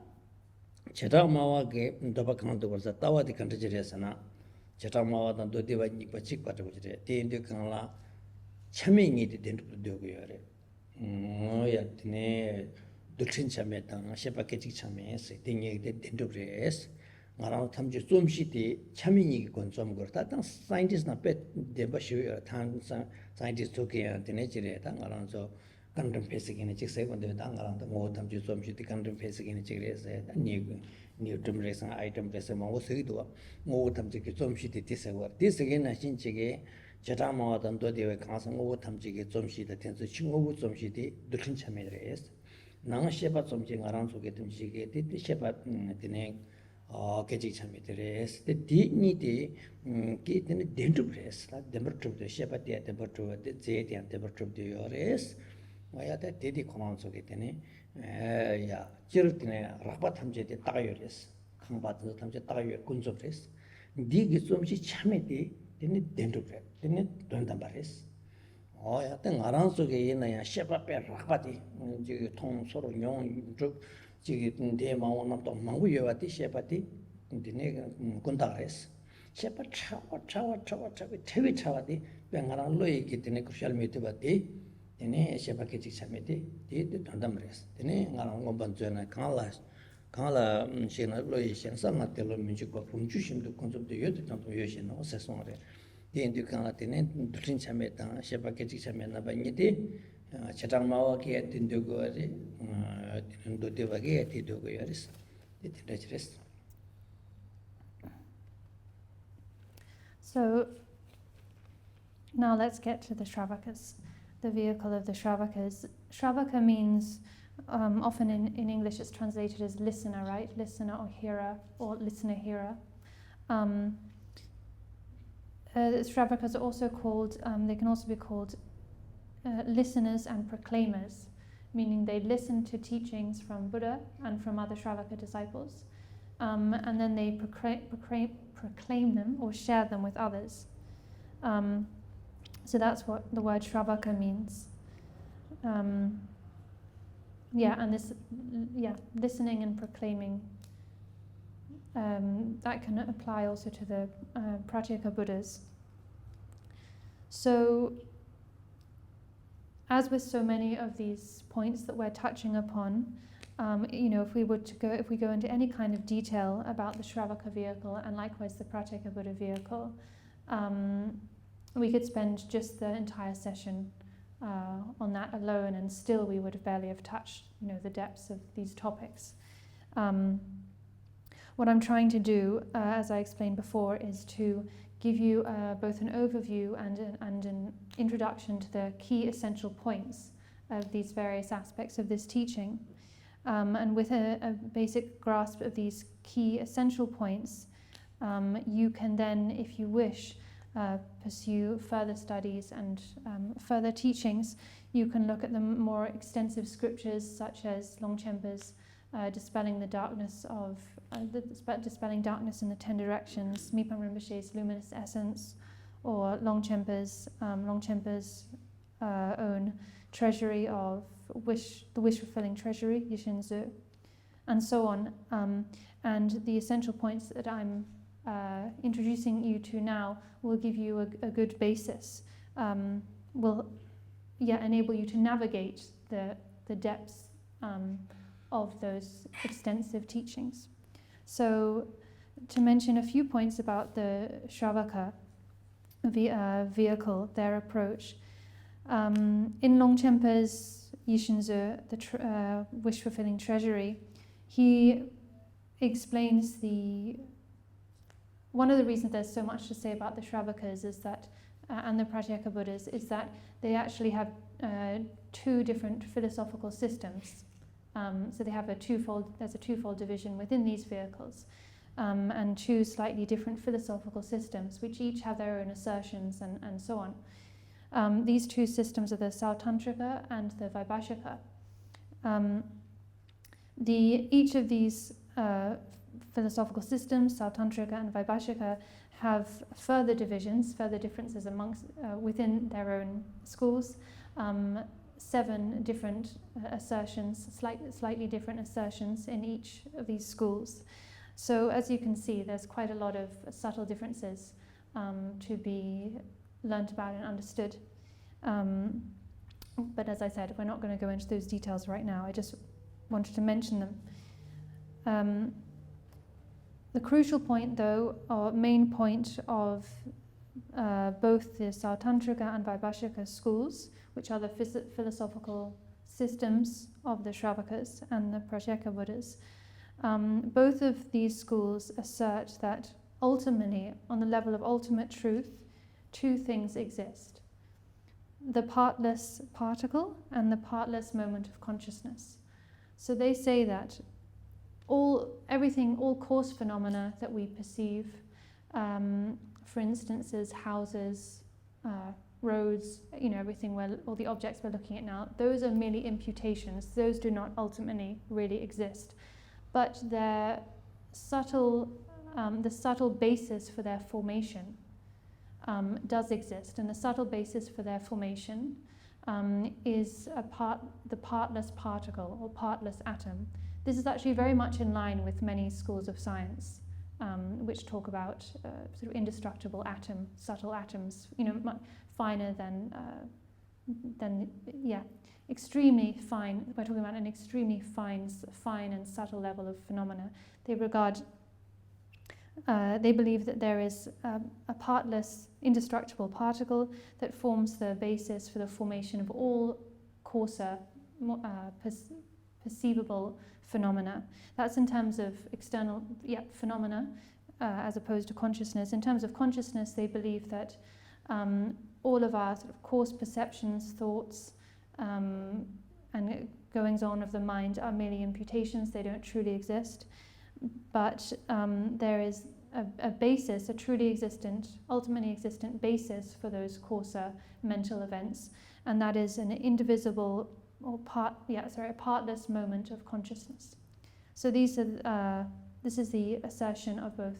[SPEAKER 2] Chetamawa게 Dobakanto was a Tawadi Kantajiresana, Chetamawa than Dodiva Nipachik Patagore, the Indukala Chaming it into the Dogore. Yatine Duchin Chametan, Shepaketi Chames, Tingy into Res, around Tamju Sum City, Chamini Consum Gortatan, scientists not pet the Bashu, scientists took here and the nature around so country facing in a chick second with Angalan, the more time you some shitty country facing in a chick said, new termination item press among Sidu, more time to get some shitty tisawar. This again, I think Chige, Chatama, and Dodi, Kansan, over time to get some shit that tends to ching over some shitty, the Chinchamed. Nang shepherd something around to get them shigate, the shepherd the Kajik Chamiteres, the dignity get in a dental press, like the birth of the shepherd, the birth of the Zeti and the birth of the Ores. Why are that Teddy commands of it? Yeah, Chirtine, Rabatamje, the Tires, combat the Tamje Tire, Kunzopres. Dig is some chamity, then it dental press, then it don't embarrass. Oh, I think around so gay in a shepherd rakati, Tom sort of young troop, Jiggy Mount of Manguyo at the shepherd, the nigger Gundares. Shepherd chower, heavy chawati, when around Loy get the negotial mutivati, the name shepherd kitty samiti, did the Tondamres, the name around Gombanzona, Kala, Shena Loy, and some at the music from Jushim to consume the Yotin or Sessonre. The Inducan Dutrin Chameta, Shepaketi Chamena Baniti, Chatamawaki at Indugori, Dudivagi at Idugoyaris, the rest.
[SPEAKER 1] So now let's get to the Shravakas, the vehicle of the Shravakas. Shravaka means, often in English it's translated as listener, right? Listener or hearer, or listener-hearer. Shravakas are also called, they can also be called listeners and proclaimers, meaning they listen to teachings from Buddha and from other Shravaka disciples, and then they proclaim them or share them with others. So that's what the word Shravaka means. Listening and proclaiming. That can apply also to the Pratyeka Buddhas. So, as with so many of these points that we're touching upon, if we go into any kind of detail about the Shravaka vehicle and likewise the Pratyeka Buddha vehicle, we could spend just the entire session on that alone, and still we would barely have touched, the depths of these topics. What I'm trying to do, as I explained before, is to give you both an overview and an introduction to the key essential points of these various aspects of this teaching. And with a basic grasp of these key essential points, you can then, if you wish, pursue further studies and further teachings. You can look at the more extensive scriptures such as Longchenpa's Dispelling Darkness in the 10 Directions, Mipam Rinpoche's Luminous Essence, or Longchenpa's own Treasury of the Wish-Fulfilling Treasury, Yishinzu, and so on. And the essential points that I'm introducing you to now will give you a good basis, will enable you to navigate the depths of those extensive teachings. So, to mention a few points about the Shravaka vehicle, their approach. In Longchenpa's Yishinzu, the Wish-Fulfilling Treasury, he explains one of the reasons there's so much to say about the Shravakas is that, and the Pratyeka Buddhas, is that they actually have two different philosophical systems. So they have there's a twofold division within these vehicles, and two slightly different philosophical systems, which each have their own assertions and so on. These two systems are the Sautantrika and the Vaibhashika. Each of these philosophical systems, Sautantrika and Vaibhashika, have further differences within their own schools. 7 different assertions, slightly different assertions in each of these schools. So as you can see, there's quite a lot of subtle differences to be learnt about and understood. But as I said, we're not going to go into those details right now. I just wanted to mention them. The crucial point, though, or main point of both the Sautantrika and Vaibhashika schools, which are the philosophical systems of the Shravakas and the Pratyeka Buddhas. Both of these schools assert that ultimately, on the level of ultimate truth, two things exist: the partless particle and the partless moment of consciousness. So they say that all coarse phenomena that we perceive, for instance, as houses, roads, everything all the objects we're looking at now, those are merely imputations. Those do not ultimately really exist. But the subtle basis for their formation does exist, and the subtle basis for their formation is the partless particle or partless atom. This is actually very much in line with many schools of science, which talk about sort of indestructible subtle atoms, finer than extremely fine. We're talking about an extremely fine and subtle level of phenomena. They believe that there is a partless, indestructible particle that forms the basis for the formation of all coarser, perceivable phenomena. That's in terms of external phenomena, as opposed to consciousness. In terms of consciousness, they believe that all of our sort of coarse perceptions, thoughts, and goings on of the mind are merely imputations. They don't truly exist. But there is a basis, a truly existent, ultimately existent basis for those coarser mental events, and that is an indivisible or a partless moment of consciousness. So this is the assertion of both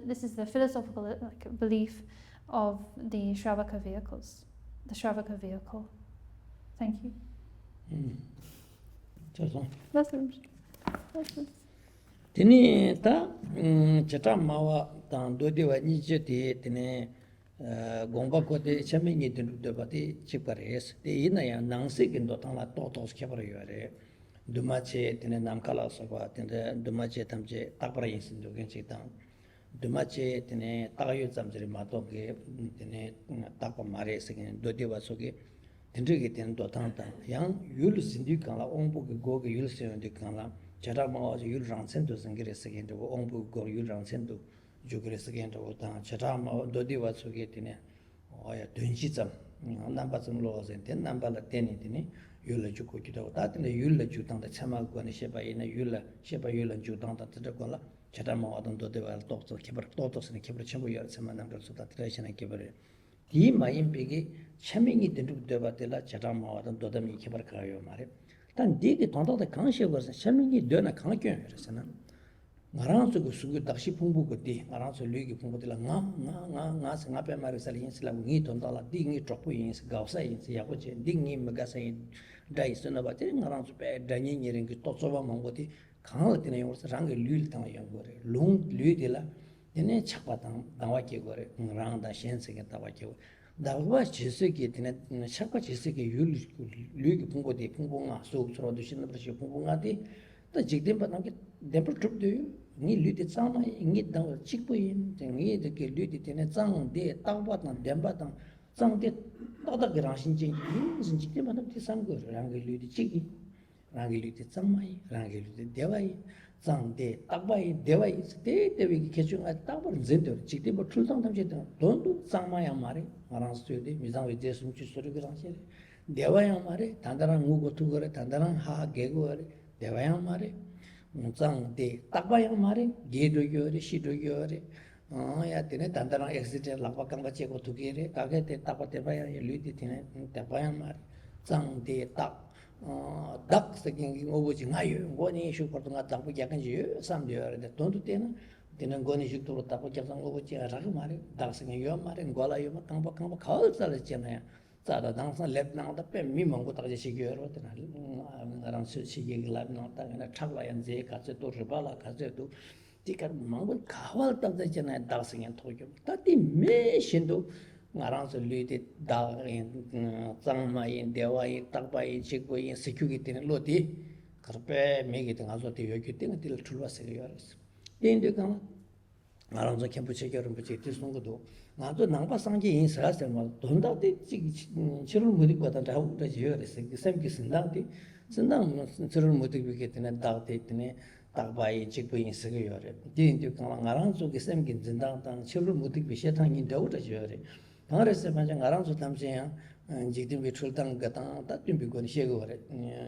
[SPEAKER 1] this is the philosophical belief of the Shravaka vehicles, the Shravaka vehicle. Thank you. That's it.
[SPEAKER 2] Tini ta chata mawa tan dodiwa nije de tini gomba kote chame ni de bati chipares de ina ya nangse gindo tan la totos kebra yore dumache tini namkala soba tini dumache tamche takpara yinsin do genchi tan dumache tini tagayo zamjiri mato ge tini takpa mare segin dodiwa soge tindrige tini do tan tan yang yul sindu kan la ombu ge go ge yul sindu kan la chara ma yul rang sen do sangire segen do ombu go yul rang sen do jugre segen do ta chara ma do di wa so ge tine oya dunji zam namba zum lo zen ten namba la teni tine yul la ju ko ji do ta tine yul la ju tang da chama go ne sheba ina yul la ju tang da ta ko la chara ma wa do de wa to so kebar to se ne kebar chembo yar chama nang so ta tradition ne kebar di ma im be ge chamingi de de ba de la chara ma wa do da mi kebar ka yo mare 단 디게 돈도다 강시거서 샤밍이 되나 강겨 그래서는 나랑서 그 수고 다시 풍부거디 나랑서 류기 풍부들라 nga 생각해 말해서 인슬라 니 돈도라 딩이 쪽부 인스 가우사 인스 야고제 딩이 메가사이 다이스나 바테 나랑서 배 다니니는 그 또서바 먹고디 강어드네 요서 랑게 류일 당아 연거래 롱 류디라 얘네 착바당 나와게 거래 랑다 신세게 나와게 다와 지수기 되는 샤과 지수기 류기 풍고디 풍고가 속으로도 신는 버시 풍고가디 또 직된 바닥에 덴플 트up도 니 류디 짱마 니 당 직부인 니 이렇게 류디 되는 짱데 땅바당 덴바당 짱데 따다게 라신진 무슨 직된 바닥에 상거 랑게 류디 직이 랑게 류디 짱마이 랑게 류디 대와이 짱데 딱바이 대와이 때때비 개중아 딱바는 젠도 직된 뭐 출상 담제도 돈도 짱마야 말이 말한스도데 미장의 제스무치 소리가 상세 대와야 말에 단단한 무고투 거래 단단한 하 개고래 대와야 말에 짱데 딱바야 말에 게도교래 시도교래 야 되네 단단한 엑시트 락박강 같이 고 두개래 가게 때 딱바대봐야 류디 되네 대와야 말 짱데 딱 dak saking obuji ngayo ngoni shu porto nga tapu yakang ji samdio de tondu tena tenen ngoni shu to tapu yakang obuji ra mare dak saking yo mare ngola yo ma kangba khal sala chena za da dang sa lep na da pe mi mong ko ta ji shi gyo ro tena ran su shi ge la na ta na thakla yan je ka che to ribala ka che to tikar mong khawal ta da chena dak saking to yo ta ti me shin 나랑서 류디 다인 장마인 대와인 딱바인 직고인 세큐기 때는 로디 그렇게 매기 등 아주 되게 때는 들 출발세요. 인도가 나랑서 캠프 체결은 부지 뒤송고도 나도 남바 상계 인사라서 뭐 돈다데 지를 못 입고 왔다 하고 그러지요. 그래서 샘기 쓴다데 쓴다면 저를 못 입게 되는 다데 있네. 딱바이 직부 인식을 요래. 뒤인데 그냥 나랑서 샘기 쓴다당 저를 못 입게 세상이 되어져요. 방에서 먼저 나랑서 담세야 지금 비출당 같다 다 준비권 시고 그래.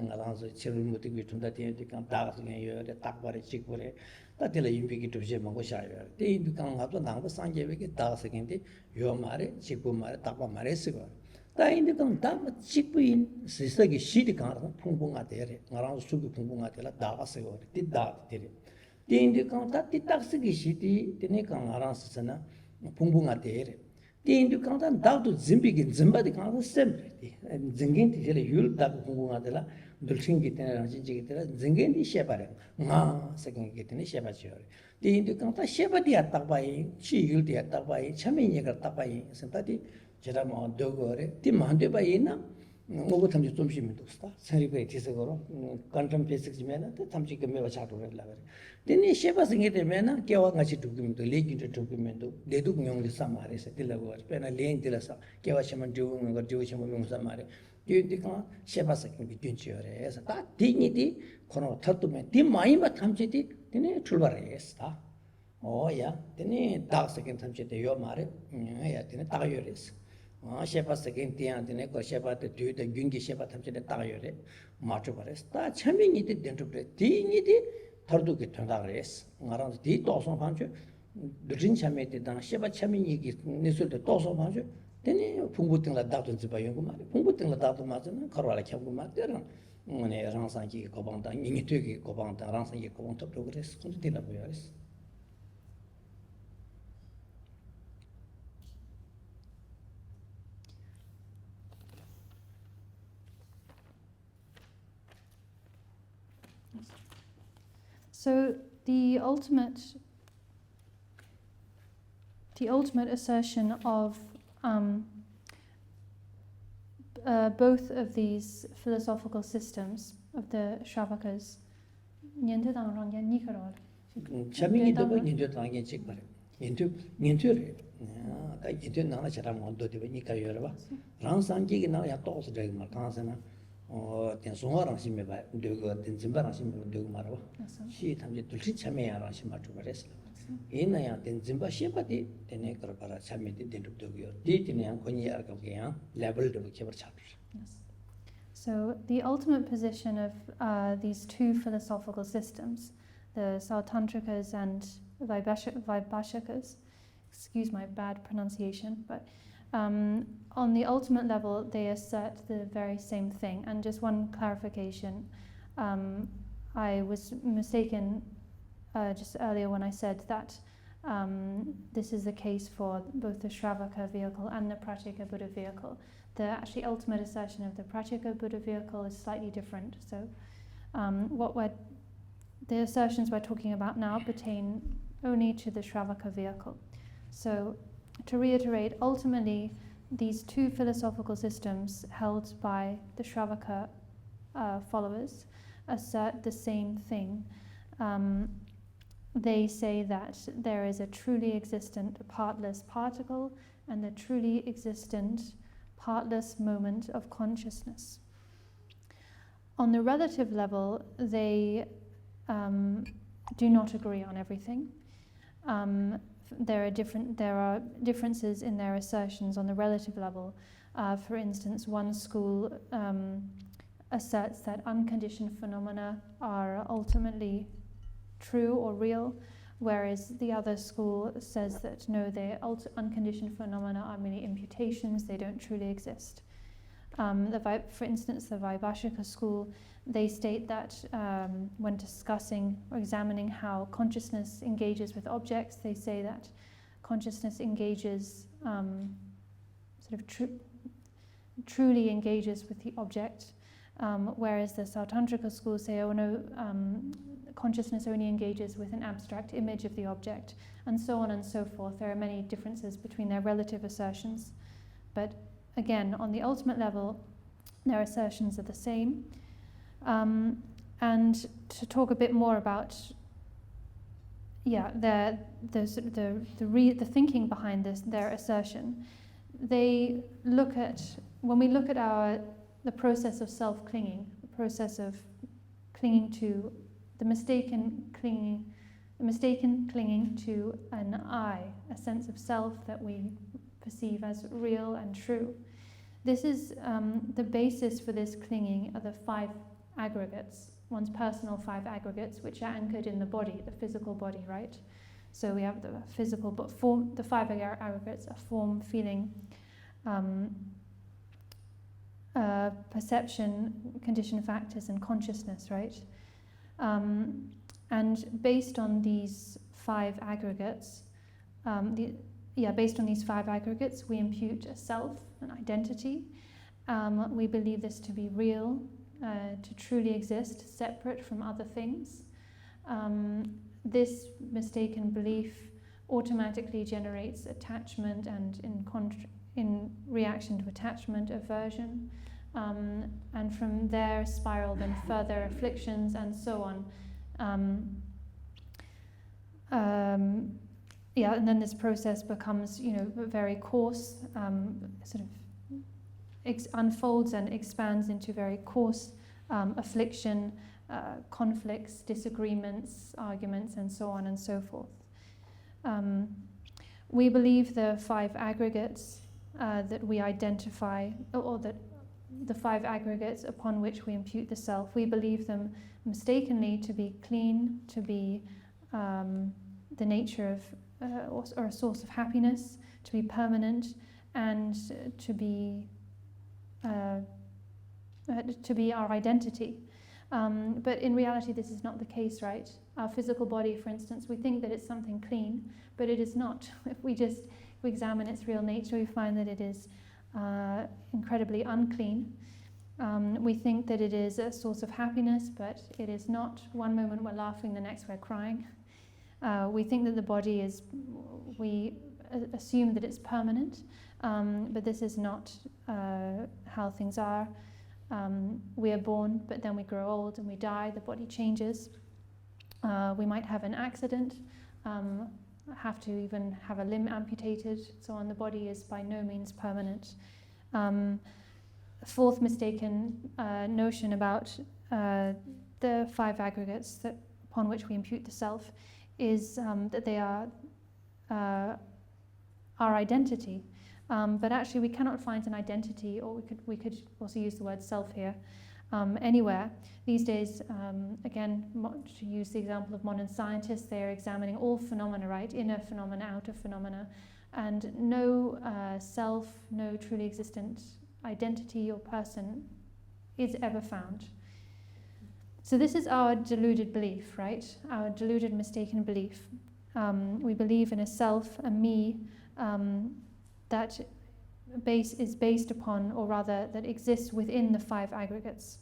[SPEAKER 2] 나랑서 저를 못 입게 준다 뒤에 그 다가서 요래 딱바리 직부래. 다들 인비기 두제 먹고 샤요. 대인도 강가도 나고 상계백에 다서긴데 요 말에 직부 말에 답바 말에 쓰고. 다인도 강 직부인 시석이 시디 강가 풍풍아 되래. 나랑 수기 풍풍아 되라 다가서고. 띠다 되래. 대인도 강다 띠딱스기 시디 되네 강가랑 쓰잖아. 풍풍아 되래. 대인도 강다 나도 짐비긴 짐바디 강가 셈. 증긴티 제래 율다 풍풍아 되라. 둘친기 때나 진지기 때나 증겐디 셰바래 나 세경기 때나 셰바지요 디인도 강타 셰바디야 딱바이 치율디야 딱바이 참이니가 딱바이 선타디 제가 뭐 도거래 디 만데바이나 뭐고 탐지 좀 심도 스타 세리베 티서거로 컨텀 베식지면은 탐지 금메와 차도래라 그래 디니 셰바싱이 되면은 깨와 같이 두기면도 레기도 두기면도 내도 공용리 사마레서 딜라고 페나 레인딜라서 깨와 시면 두는 거 두시면 용사마레 유디가 셰바스kin 비준치어래. 그래서 다 디니디 코노 타투면 디 마이마 탐지디 디네 출발했다. 오야 디네 다스kin 탐지디 요 말에 야 디네 다요레스. 셰바스kin 디안디네 거 셰바데 뒤에 균기 셰바 탐지디 다요레. 마초바레스. 다 참민이디 덴트브레 디니디 터두게 통다그레스. 나랑 디 도선 반주 드진 참메디 당 셰바 참민이기 니술데 도선 반주 되니 풍부등라 다도 집어 연구 말이 풍부등라 다도 맞으면 걸어라 켜고 말들은 오늘 랑상기 고방다 이미 되게 고방다 랑상기 고방도 프로그레스 근데 되나 보여요.
[SPEAKER 1] So the ultimate assertion of both of these philosophical systems of the Shravakas.
[SPEAKER 2] 참민이도 인도 당에 찍거래. 인도래. 다 인도 나나 잘하면 못 되니까 여러분. 랑상기가 나야 또서 되게 말 강사나 된송화랑 심해 봐. 되고 된진바랑 심해 되고 말아. 시 탐지 둘치 참여야랑 심해 좀 그랬어. 이나야 된진바 시바디 되네 그러라 참여디 된도고요. 디티네 권이 알고 그냥 레벨도 키버 잡죠.
[SPEAKER 1] So the ultimate position of these two philosophical systems, the Sautantrikas and Vaibhashikas, excuse my bad pronunciation, but on the ultimate level they assert the very same thing. And just one clarification, I was mistaken just earlier when I said that this is the case for both the Shravaka vehicle and the Pratyeka Buddha vehicle. The actually ultimate assertion of the Pratyeka Buddha vehicle is slightly different. So the assertions we're talking about now pertain only to the Shravaka vehicle. So to reiterate, ultimately these two philosophical systems held by the Shravaka followers assert the same thing. They say that there is a truly existent partless particle and a truly existent partless moment of consciousness. On the relative level, they do not agree on everything. There are differences in their assertions on the relative level. For instance, one school asserts that unconditioned phenomena are ultimately true or real, whereas the other school says that no, the unconditioned phenomena are merely imputations, they don't truly exist. For instance, the Vaibhashika school, they state that when discussing or examining how consciousness engages with objects, they say that consciousness engages, truly engages with the object, whereas the Sautantrika school say, oh no, consciousness only engages with an abstract image of the object, and so on and so forth. There are many differences between their relative assertions. But again, on the ultimate level, their assertions are the same. And to talk a bit more about the thinking behind their assertion. They look at, when we look at the process of self-clinging, the process of clinging to the mistaken clinging to an I, a sense of self that we perceive as real and true. This is the basis for this clinging are the 5 aggregates, one's personal 5 aggregates, which are anchored in the body, the physical body, right? So we have the physical, but form, the 5 aggregates are form, feeling, perception, conditioned factors, and consciousness, right? And based on these 5 aggregates, based on these 5 aggregates, we impute a self, an identity. We believe this to be real, to truly exist, separate from other things. This mistaken belief automatically generates attachment, and in reaction to attachment, aversion, and from there spiral then further afflictions and so on. And then this process becomes, very coarse, sort of unfolds and expands into very coarse affliction, conflicts, disagreements, arguments, and so on and so forth. We believe the 5 aggregates that we identify, or that the 5 aggregates upon which we impute the self, we believe them mistakenly to be clean, to be the nature of, or a source of happiness, to be permanent, and to be our identity. But in reality, this is not the case, right? Our physical body, for instance, we think that it's something clean, but it is not. If we examine its real nature, we find that it is incredibly unclean. We think that it is a source of happiness, but it is not. One moment we're laughing, the next we're crying. We think that the body is, we assume that it's permanent, but this is not how things are. We are born, but then we grow old and we die, the body changes. We might have an accident, have to even have a limb amputated, so on. The body is by no means permanent. Fourth mistaken notion about the 5 aggregates upon which we impute the self is that they are our identity. But actually we cannot find an identity, or we could also use the word self here, anywhere. These days, again, to use the example of modern scientists, they are examining all phenomena, right? Inner phenomena, outer phenomena, and no self, no truly existent identity or person is ever found. So this is our deluded belief, right? Our deluded, mistaken belief. We believe in a self, a me, that is based upon, or rather that exists within the 5 aggregates.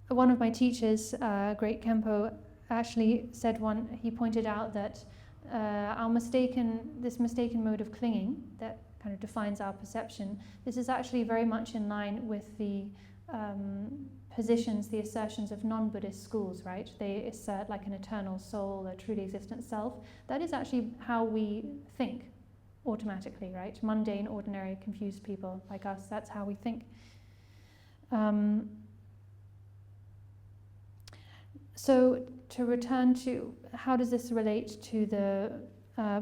[SPEAKER 1] One of my teachers, Great Kempo, actually said he pointed out that this mistaken mode of clinging that kind of defines our perception, this is actually very much in line with the positions, the assertions of non-Buddhist schools, right? They assert like an eternal soul, a truly existent self. That is actually how we think automatically, right? Mundane, ordinary, confused people like us, that's how we think. So to return to how does this relate to the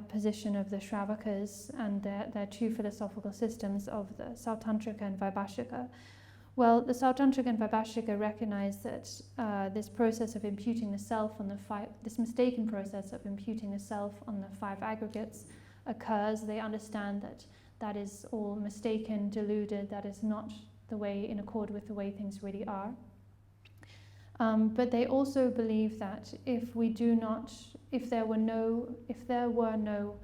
[SPEAKER 1] position of the Shravakas and their 2 philosophical systems of the Sautantrika and Vaibhashika? Well, the Sautantrika and Vaibhashika recognize that this process of imputing the self on this mistaken process of imputing the self on the 5 aggregates occurs. They understand that that is all mistaken, deluded, that is not the way in accord with the way things really are. But they also believe that if there were no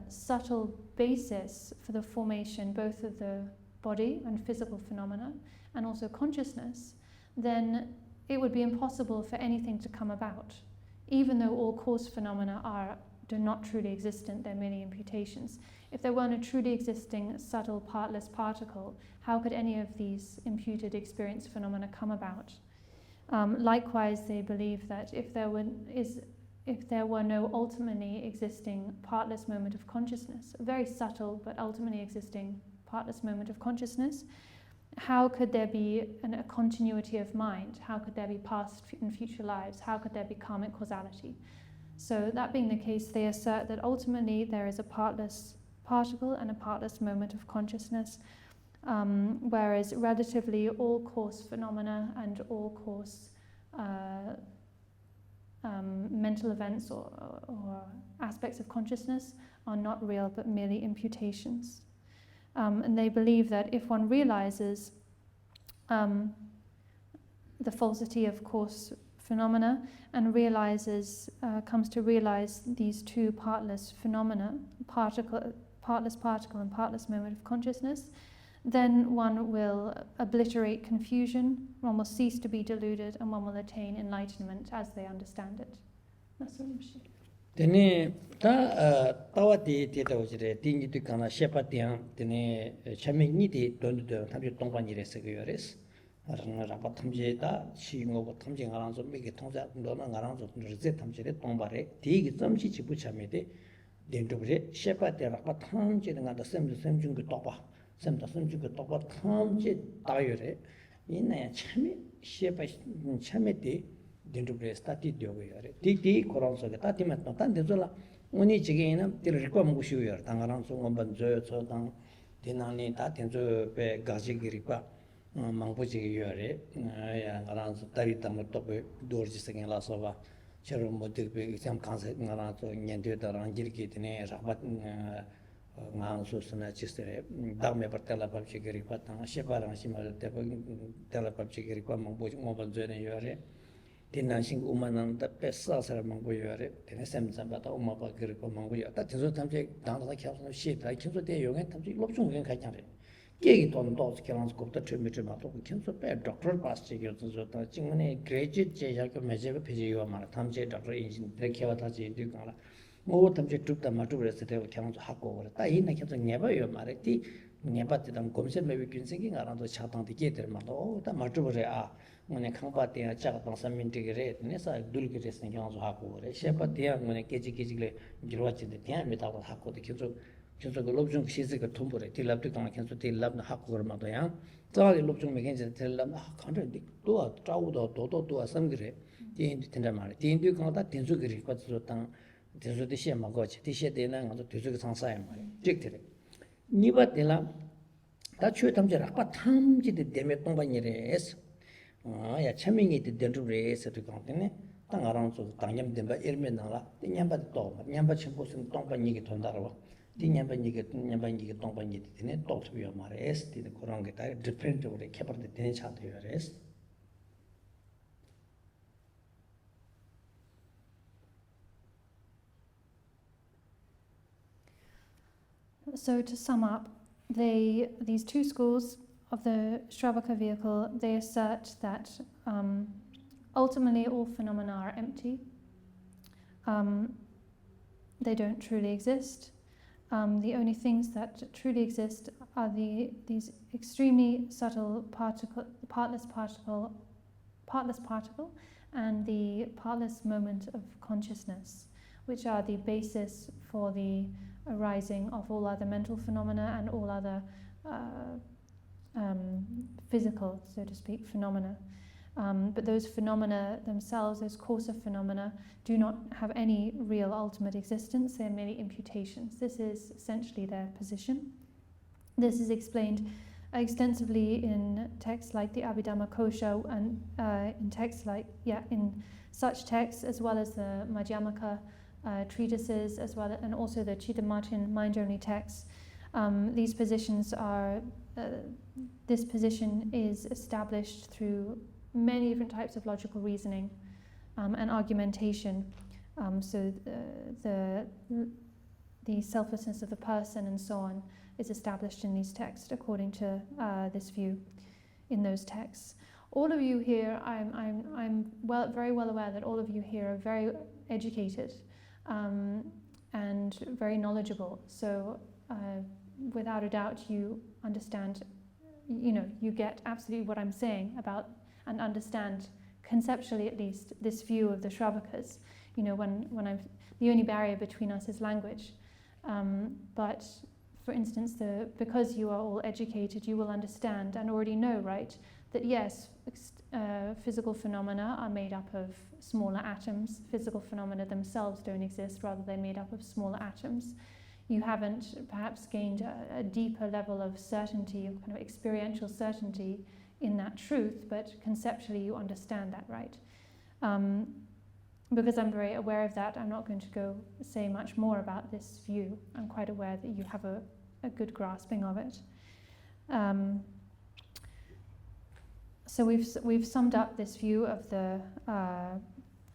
[SPEAKER 1] subtle basis for the formation both of the body and physical phenomena and also consciousness, then it would be impossible for anything to come about. Even though all cause phenomena do not truly existent, they're merely imputations. If there weren't a truly existing subtle partless particle, how could any of these imputed experience phenomena come about? Likewise, they believe that if there were no ultimately existing partless moment of consciousness, a very subtle but ultimately existing partless moment of consciousness, how could there be a continuity of mind? How could there be past and future lives? How could there be karmic causality? So that being the case, they assert that ultimately there is a partless particle and a partless moment of consciousness, whereas relatively all coarse phenomena and all coarse mental events or aspects of consciousness are not real but merely imputations. And they believe that if one realizes the falsity of coarse phenomena and comes to realize these two partless phenomena, partless particle and partless moment of consciousness, then one will obliterate confusion, one will cease to be deluded, and one will attain enlightenment as they understand it. That's what I'm saying.
[SPEAKER 2] Tene ta tawa di tawa jire di ni tu kana shepa tiang tene chame ni di don do tamje tongpa ni rese ge yores arang rapa tamje da chi ngo tamje ngarang so me ge tongja do na ngarang so rze tamje re tongba re di gi zamchi chi bu chame de den do re shepa de rapa tamje nga da sem jung ge topa sem jung ge topa tamje da yore ina ya chame shepa chame de dendrubre stati dyogo yore di koranso ge ta timat no tan dezola oni chige ina til rikwa mu shu yor tangaran so ngomban zo so tang dinani ta tenzo pe gaji gi rikwa mangpo chige yore ya ngaran so tari tam to be dorji segen la so ba chero modik be exam kanse ngaran so nyende da rangir ki tene rabat ngang so sna chistere dame partela pap chige rikwa tang sheparang simal te tela pap chige rikwa mangpo ngomban zo ne yore Tinasing umanang da pesa sara mangbo yore, tene semzamba da umaba kiriko mangbo yore. Da tenso tamche dangda kyabsana shibda, kenso de yongen tamche lopchung gen kanyare. Gegi ton dos kiranz gupta chumi chuma toku, kenso pe doctor pass che gyo tsu ta chingmane graduate che yaka mejebe peche yuwa mara, tamche doctor engine, tere kyewa tachi yu kala. Ngo tamche trupta matubre se tewa kiranz hako gore. Da ina kenso nyeba yuwa mara, di nyeba te tam gomse mewe gyunsengi nga ranzo chatang di kye tere mara, o da matubre ngone khangpa te cha ta samin te gre ne sa dul ge res ne gyang zo ha ko re she pa te ngone keji le girwa chi de te me ta ha ko de kyo go lob jung shi ze ge thum bore ti lab te ka kyo te lab na ha ko ma do ya za le lob jung me gen je te lab na kan de do ta u do sam gre ti indi ten da ma ti indi ka ta ten zo ge ri ko zo tang ten zo de she ma go chi ti she de na ngo de zo ge sang sa ya ma jik te ni ba de la ta chue tam je ra pa tham ji de me tong ba ni re es 야 참밍이 된주래 해서도 강되네 땅 알아서 당념 된바 일면 나라 띵냠바 또 냠바 첨보선 똥반 얘기 돈다고 띵냠바 얘기 똥반 얘기 되네 또 투여 말해스 디 그런 게 다 디퍼런트로 캐버드 되는 차도여레스
[SPEAKER 1] So to sum up, these two schools of the Shravaka vehicle, they assert that ultimately all phenomena are empty. They don't truly exist. The only things that truly exist are these extremely subtle partless particle, and the partless moment of consciousness, which are the basis for the arising of all other mental phenomena and all other physical, so to speak, phenomena. But those phenomena themselves, those coarser phenomena, do not have any real ultimate existence. They're merely imputations. This is essentially their position. This is explained extensively in texts like the Abhidhamma Kosha and in such texts as well as the Madhyamaka treatises, as well and also the Chittamartin mind-only texts. These positions are. This position is established through many different types of logical reasoning and argumentation. So the selflessness of the person and so on is established in these texts according to this view in those texts. All of you here, I'm very well aware that all of you here are very educated and very knowledgeable. So without a doubt, you understand, you get absolutely what I'm saying about and understand conceptually at least, this view of the Shravakas. You know, the only barrier between us is language. But for instance, because you are all educated, you will understand and already know, right, that yes, physical phenomena are made up of smaller atoms. Physical phenomena themselves don't exist, rather they're made up of smaller atoms. You haven't perhaps gained a deeper level of certainty, of kind of experiential certainty in that truth, but conceptually you understand that, right? Because I'm very aware of that, I'm not going to say much more about this view. I'm quite aware that you have a good grasping of it. So we've summed up this view of the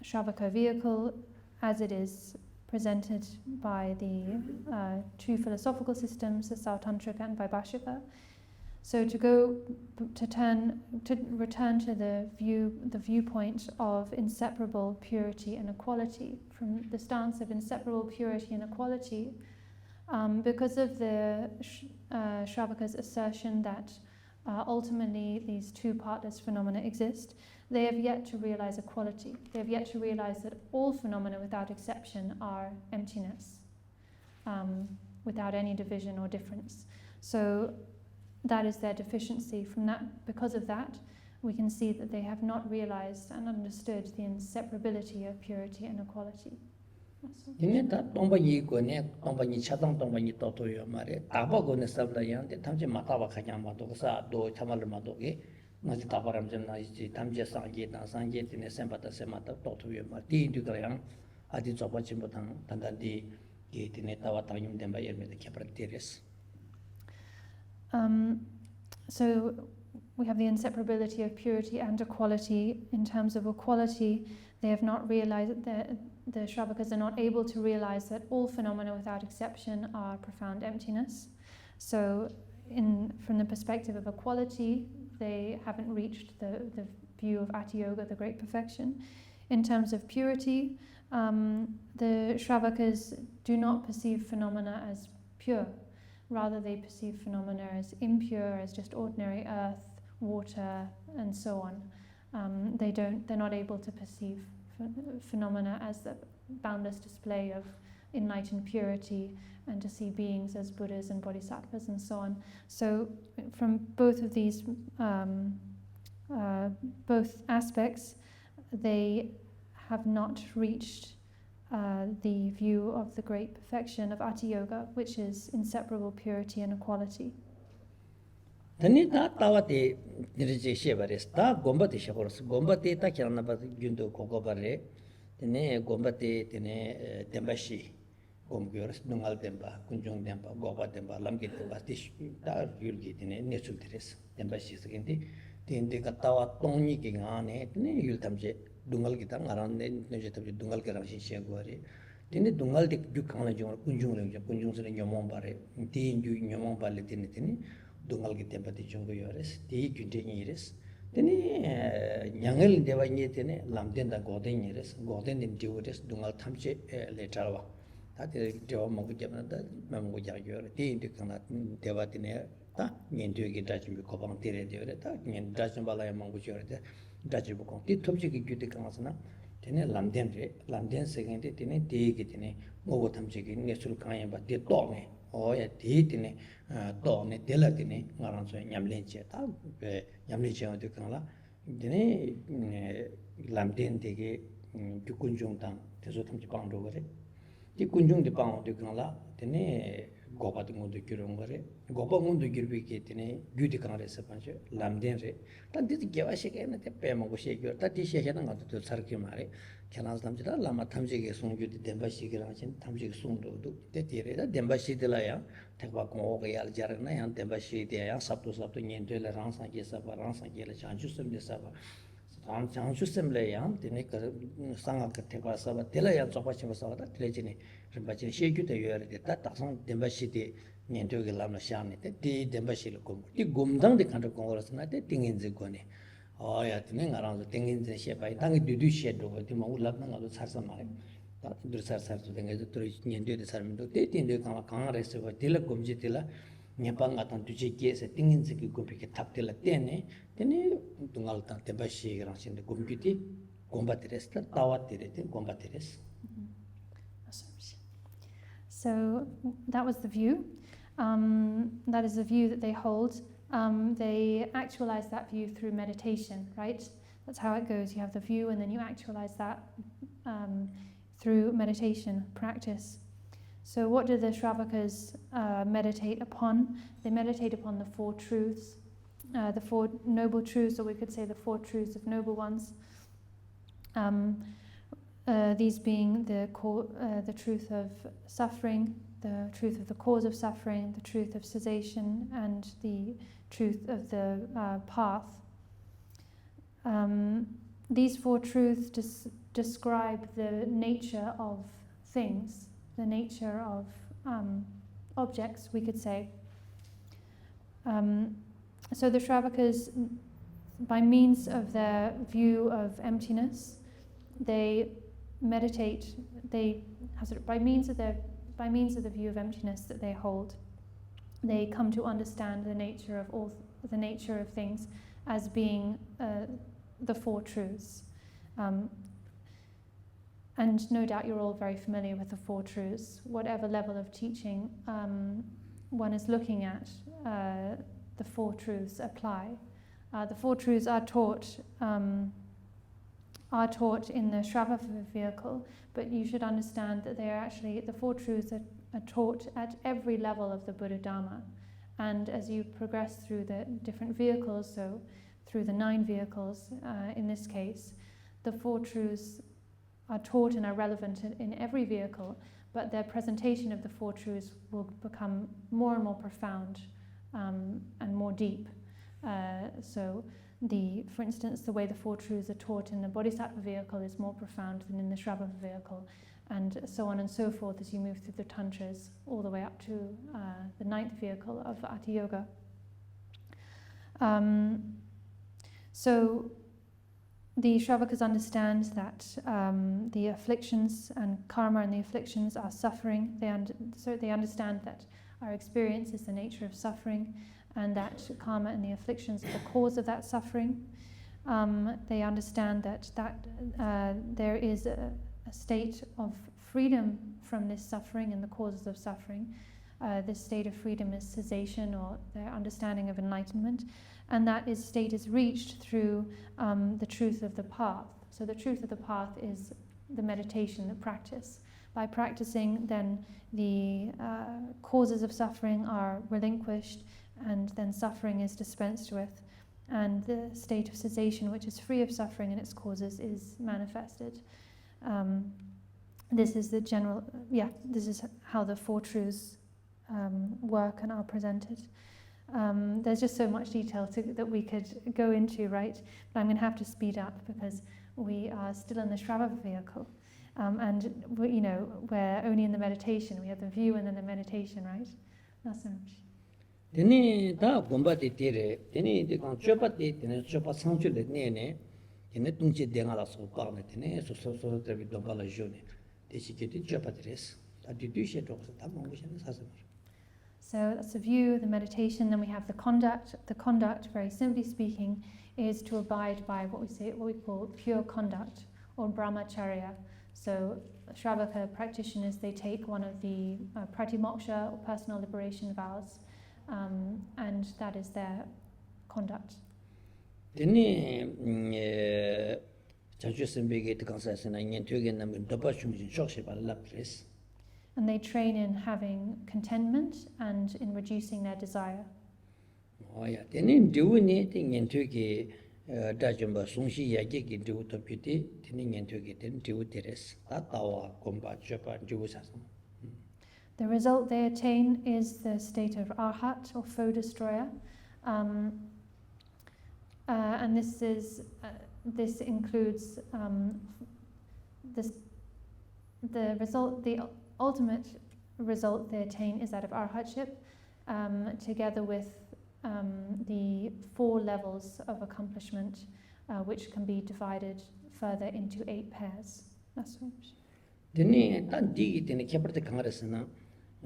[SPEAKER 1] Shravaka vehicle as it is presented by the two philosophical systems, the Sautantrika and Vaibhashika. So to return to the viewpoint of inseparable purity and equality, from the stance of inseparable purity and equality, because of the Shravaka's assertion that ultimately these two partless phenomena exist, they have yet to realize equality. They have yet to realize that all phenomena without exception are emptiness, without any division or difference. So that is their deficiency. Because of that, we can see that they have not realized and understood the inseparability of purity and equality. So we have the inseparability of purity and equality. In terms of equality, they have not realized that the Shravakas are not able to realize that all phenomena without exception are profound emptiness. So from the perspective of equality, they haven't reached the view of Ati Yoga, the great perfection. In terms of purity, the Shravakas do not perceive phenomena as pure. Rather, they perceive phenomena as impure, as just ordinary earth, water, and so on. They're not able to perceive phenomena as the boundless display of enlightened purity, and to see beings as Buddhas and Bodhisattvas and so on. So from both of these, both aspects, they have not reached the view of the great perfection of Ati Yoga, which is inseparable purity and equality.
[SPEAKER 2] dungal kita ngaran ne je tabi dungal ke rang shi gore tini dungal de ju kangla jong kunjung se nyomong bare ti ju nyomong bare tini dungal ke tempa de jong yores ti gyunde ni res tini nyangel dewa ni tini lamden da goden ni res goden din diures dungal thamche le tarwa ta de dewa mo ge na da mam go ja yor ti de kana dewa tini ta nyen de ge da ji ko bang tere de ta nyen da jin bala mo go yor de 다지부고 이 톱지기 규칙 강화스나 되네 람덴 세겐데 되네 대기 되네 뭐고 탐지기 내술 강에 받대 또네 어야 대기네 또네 될라되네 말한서 냠렌체 다 냠렌체 어디 강라 되네 람덴 되게 규군중당 대소 탐지 방도 그래 이 군중대 방도 강라 되네 고바도 모두 그런 거래 고바군도 기르비게 되네 규칙 강화에서 반죠 람덴레 단디도 개와시게는 빼먹고 시기를 다 디시하는 것도 살게 말해 캐나스 남지라 라마 탐지게 송규디 덴바시기랑 진 탐지게 송도도 때때레다 덴바시들라야 택바고 오게 알자르나 양 덴바시디야 삽도 년들라 랑상게서 바랑상게라 장주섬데서 장주섬래야 되네 그 상하게 택바서 될라야 접하시면서 될지니 림바지 시규도 요야를 됐다 딱상 덴바시디 년도게 라마 샤네데 디 덴바시를 이 곰당데 칸도 공거스나데 띵인지 거네 어야 되네 나랑도 띵인지 셰바이 당이 뒤뒤 셰도 어디 뭐 올라가는 것도 살살 말해 다들 살살도 된게 또 년도에 살면도 때때인데 강아래서 딜라 곰지딜라 Nyapanga tan tuji kiese tingin ziki gompi ke taptela tene tene tungal tan temba shi rangshin de gompi combateres ta tawatire ten combateres.
[SPEAKER 1] So that was the view. That is the view that they hold. They actualize that view through meditation, right? That's how it goes. You have the view and then you actualize that through meditation practice. So what do the Shravakas meditate upon? They meditate upon the four truths, the four noble truths, or we could say the four truths of noble ones. These being the truth of suffering, the truth of the cause of suffering, the truth of cessation, and the truth of the path. These four truths describe the nature of things, the nature of objects, we could say. So the Shravakas, by means of their view of emptiness, they meditate. By means of the view of emptiness that they hold, they come to understand the nature of things as being the four truths. And no doubt you're all very familiar with the four truths. Whatever level of teaching one is looking at, the four truths apply. The four truths are taught in the Shravaka vehicle, but you should understand that they are actually, the four truths are taught at every level of the Buddha Dharma. And as you progress through the different vehicles, so through the 9 vehicles in this case, the four truths are taught and are relevant in every vehicle, but their presentation of the four truths will become more and more profound and more deep. For instance, the way the four truths are taught in the Bodhisattva vehicle is more profound than in the Shravaka vehicle, and so on and so forth as you move through the Tantras, all the way up to the 9th vehicle of Ati Yoga. So the Shravakas understand that the afflictions and karma and the afflictions are suffering. They understand that our experience is the nature of suffering, and that karma and the afflictions are the cause of that suffering. They understand that there is a state of freedom from this suffering and the causes of suffering. This state of freedom is cessation, or their understanding of enlightenment, and that state is reached through the truth of the path. So the truth of the path is the meditation, the practice. By practicing, then the causes of suffering are relinquished, and then suffering is dispensed with, and the state of cessation, which is free of suffering and its causes, is manifested. This is this is how the four truths work and are presented. There's just so much detail that we could go into, right? But I'm going to have to speed up because we are still in the Shravaka vehicle, and we're only in the meditation. We have the view and then the meditation, right? That's so much.
[SPEAKER 2] Tene da gomba de tere, tene de kan chopa de tene chopa sanchu le ne tene tungche denga la so pa ne tene so tre bi domba la jone. De sikete chopa tres. Ta di du she to ta mo she ne sa sa.
[SPEAKER 1] So that's the view, the meditation. Then we have the conduct. The conduct, very simply speaking, is to abide by what we call pure conduct, or brahmacharya. So Shravaka practitioners, they take one of the pratimoksha, or personal liberation vows, and that is their conduct.
[SPEAKER 2] Tene chachu sembe ge te kansa sena nyen tyoge nam dopa shumjin shokshe ba la pres.
[SPEAKER 1] And they train in having contentment and in reducing their desire.
[SPEAKER 2] Oh yeah, tene diu ne te nyen tyoge da jomba sungshi yage ge diu to pite tene nyen tyoge ten diu teres ta tawa komba chopa diu sa.
[SPEAKER 1] The result they attain is the state of arhat, or foe destroyer, and this includes the ultimate result they attain is that of arhatship, together with the 4 levels of accomplishment, which can be divided further into 8 pairs. That's right.
[SPEAKER 2] Tene ta digi tene keparte kangaresna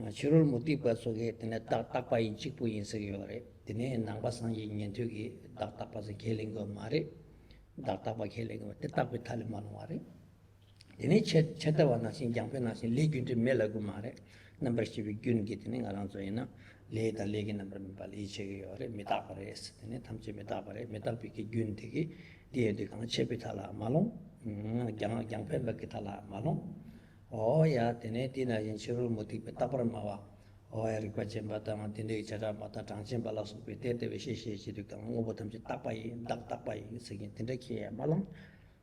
[SPEAKER 2] chirul muti pa soge tene tak pa yin chik pu yin se yore tene nangba sang yin nyen tu gi tak pa se kheling go mare tak pa kheling go te tak pe thale ma mare tene cheta wa na sin jang pe na sin le gyun te me la gu mare number chi bi gyun gi tene ngaran so ina le ta le gi number mi pa le che yore mi ta pare es tene tham che mi ta pare mi ta pi ki gyun te gi de kan che pe thala ma long jang pe ba ki thala ma long ya tene tina yin chirul muti pe tapar mawa ya Rinpoche bata ma tene chara mata tangchen bala su pe te we she du kang ngobo tam chi tapai segin tene ki malang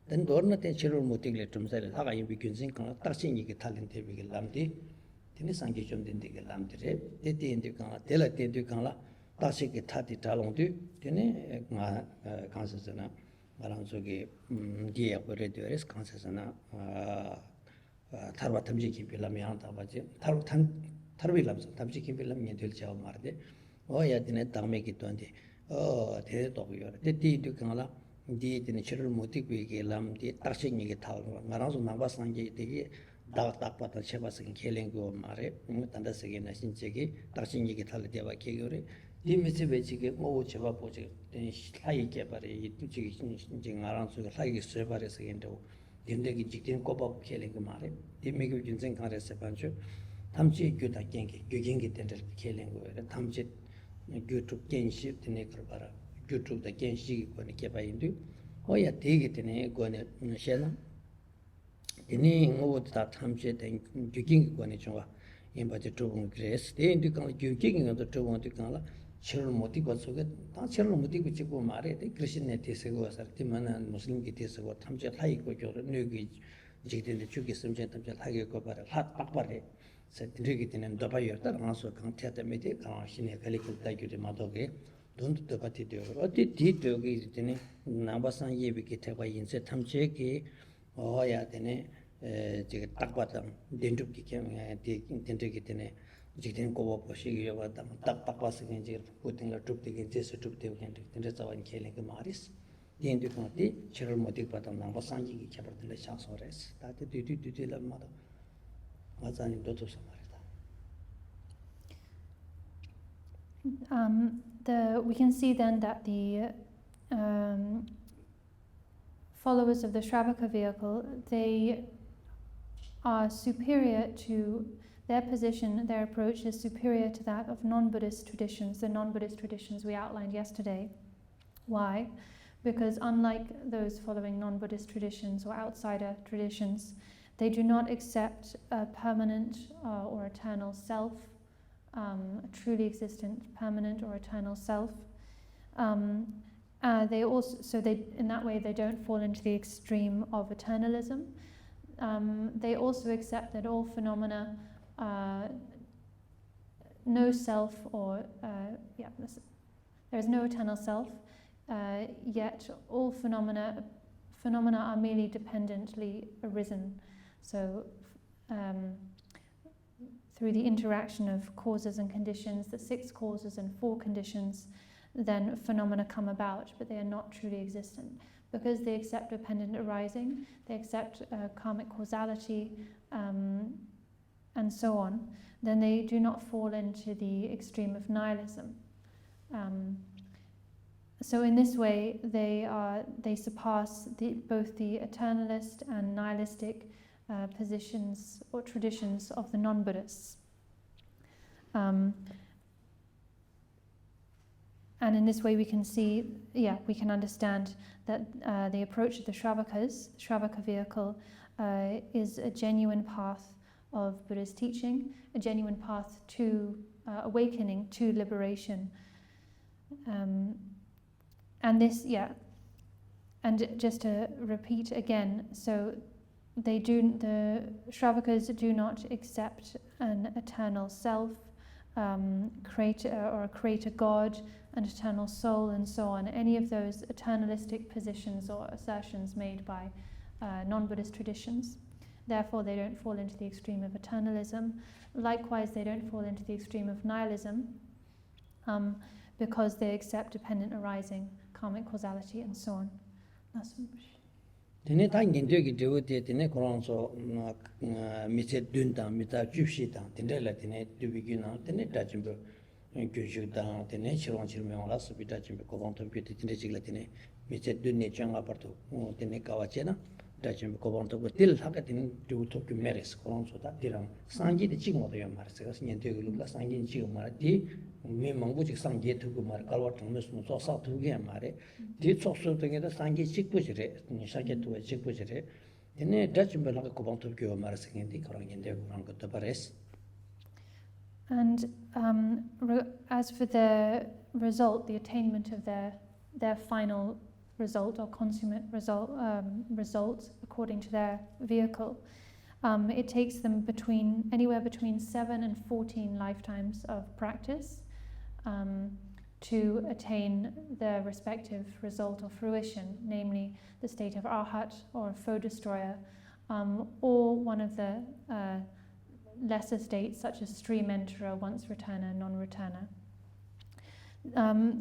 [SPEAKER 2] ten dor na ten chirul muti le tumsa le thaga yin bi gyun sing kang taksin yi ki thalin te bi lamdi tene sangki chom den de lamdi re te yin du kang te la te du kang la taksi ki thati talong du tene nga kansa sana marang so ge di ya ko re de res kansa sana tarwa tamji kimpi lam yang tabaji tarwi lam tamji kimpi lam nyen tul chaw marde ya dine tangme ki tonde te to yo te ti du kang la di dine chirul muti ku ge lam di takshi ni ge taw ngarang so namba sang ge de da tak pa ta cheba sing kheleng go mare tanda se ge na sin che ge takshi ni ge thal de wa ke yo re di me se be chi ge mo cheba po che den lai ge bare yi tu chi ge ngarang so ge lai ge se bare se ge ndo 딘데기 직진 꼬박 켈링 말에 디메기 준생 가레세 반주 탐지 교다 겐게 교겐게 된들 켈링 거래 탐지 유튜브 겐시 드네 거라 유튜브다 겐시 거네 개바인데 어야 되게 되네 거네 셰나 디니 뭐다 탐지 된 교겐게 거네 좋아 임바지 조금 그래스 데인데 간 교겐게 도 조금 되간라 chirul moti ko soge ta chirul moti ko chipo mare de krishna ne tese go sar ti mana muslim ki tese go thamje lai ko jor ne gi jigden de chugi samje tamje lai ko par hat pak pare se drigi tenen do ba yor ta ma so kan thya ta me de kan shine kali ko ta gyure ma do ge don to ba ti de o ti de ge tene na ba san ye bi ki the ba yin se thamje ki ya tene je tak ba tam den du ki kem de den de ki tene jigden ko bo shi ge ba tam tak pa se ge je putin la tup de ge je se tup de ge den de zawan khele ge maris den de ko ti chirul moti pa tam na ba san ji ge chabar de la chang so res ta de du la ma do ma zan ni do to sa
[SPEAKER 1] we can see then that the followers of the Shravaka vehicle, they are superior to their position, their approach is superior to that of non-Buddhist traditions, the non-Buddhist traditions we outlined yesterday. Why? Because unlike those following non-Buddhist traditions or outsider traditions, they do not accept a permanent or eternal self, a truly existent permanent or eternal self. They also, in that way, they don't fall into the extreme of eternalism. They also accept that all phenomena, no self, or there is no eternal self. Yet all phenomena are merely dependently arisen. So, through the interaction of causes and conditions, the 6 causes and 4 conditions, then phenomena come about, but they are not truly existent. Because they accept dependent arising, they accept karmic causality, and so on, then they do not fall into the extreme of nihilism. So in this way, they surpass both the eternalist and nihilistic positions or traditions of the non-Buddhists. And in this way we can see, we can understand that the approach of the Shravaka vehicle, is a genuine path of Buddha's teaching, a genuine path to awakening, to liberation. And this, and just to repeat again, so the Shravakas do not accept an eternal self, creator or a creator God, an eternal soul, and so on. Any of those eternalistic positions or assertions made by non-Buddhist traditions. Therefore, they don't fall into the extreme of eternalism. Likewise, they don't fall into the extreme of nihilism, because they accept dependent arising, karmic causality, and so on.
[SPEAKER 2] Tene ta ngindeogi dewote tene koranso mitse dundang, mitsa jubshi tang, tene la tene dubigi nang, tene dachimbo gyushuk tang, tene chirwaan chirmiyong la subi dachimbo kobang topyo tene chigla tene mitse dunne chunga parto, tene kawache na dachimbo kobang topyo til haka tene dugu topyo meres koranso ta dirang sangi di chigmo to yo mares, kasi ngindeogi lukla sangi di chigmo mara di mi mangbo chik sangi tuku mara kalwa chungme sumu so sa tuku ya mara di tsokso tungi da sangi chikpo chire, shakya tuwa chikpo chire, tene dachimbo laka kobang topyo mara singi korang ngindeogi korang koto pares.
[SPEAKER 1] And as for the result, the attainment of their final result or consummate result according to their vehicle, it takes them anywhere between 7 and 14 lifetimes of practice to attain their respective result or fruition, namely the state of arhat or foe destroyer, or one of the lesser states such as stream enterer, once returner, non-returner.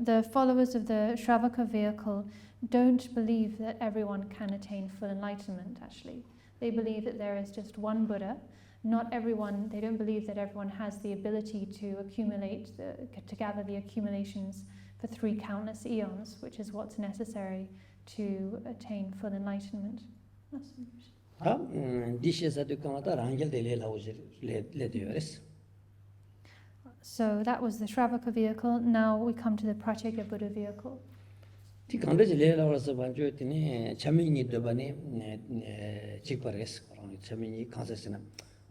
[SPEAKER 1] The followers of the Shravaka vehicle don't believe that everyone can attain full enlightenment, actually. They believe that there is just one Buddha. They don't believe that everyone has the ability to to gather the accumulations for 3 countless eons, which is what's necessary to attain full enlightenment. So that was the Shravaka vehicle. Now we come to the Pratyeka Buddha vehicle.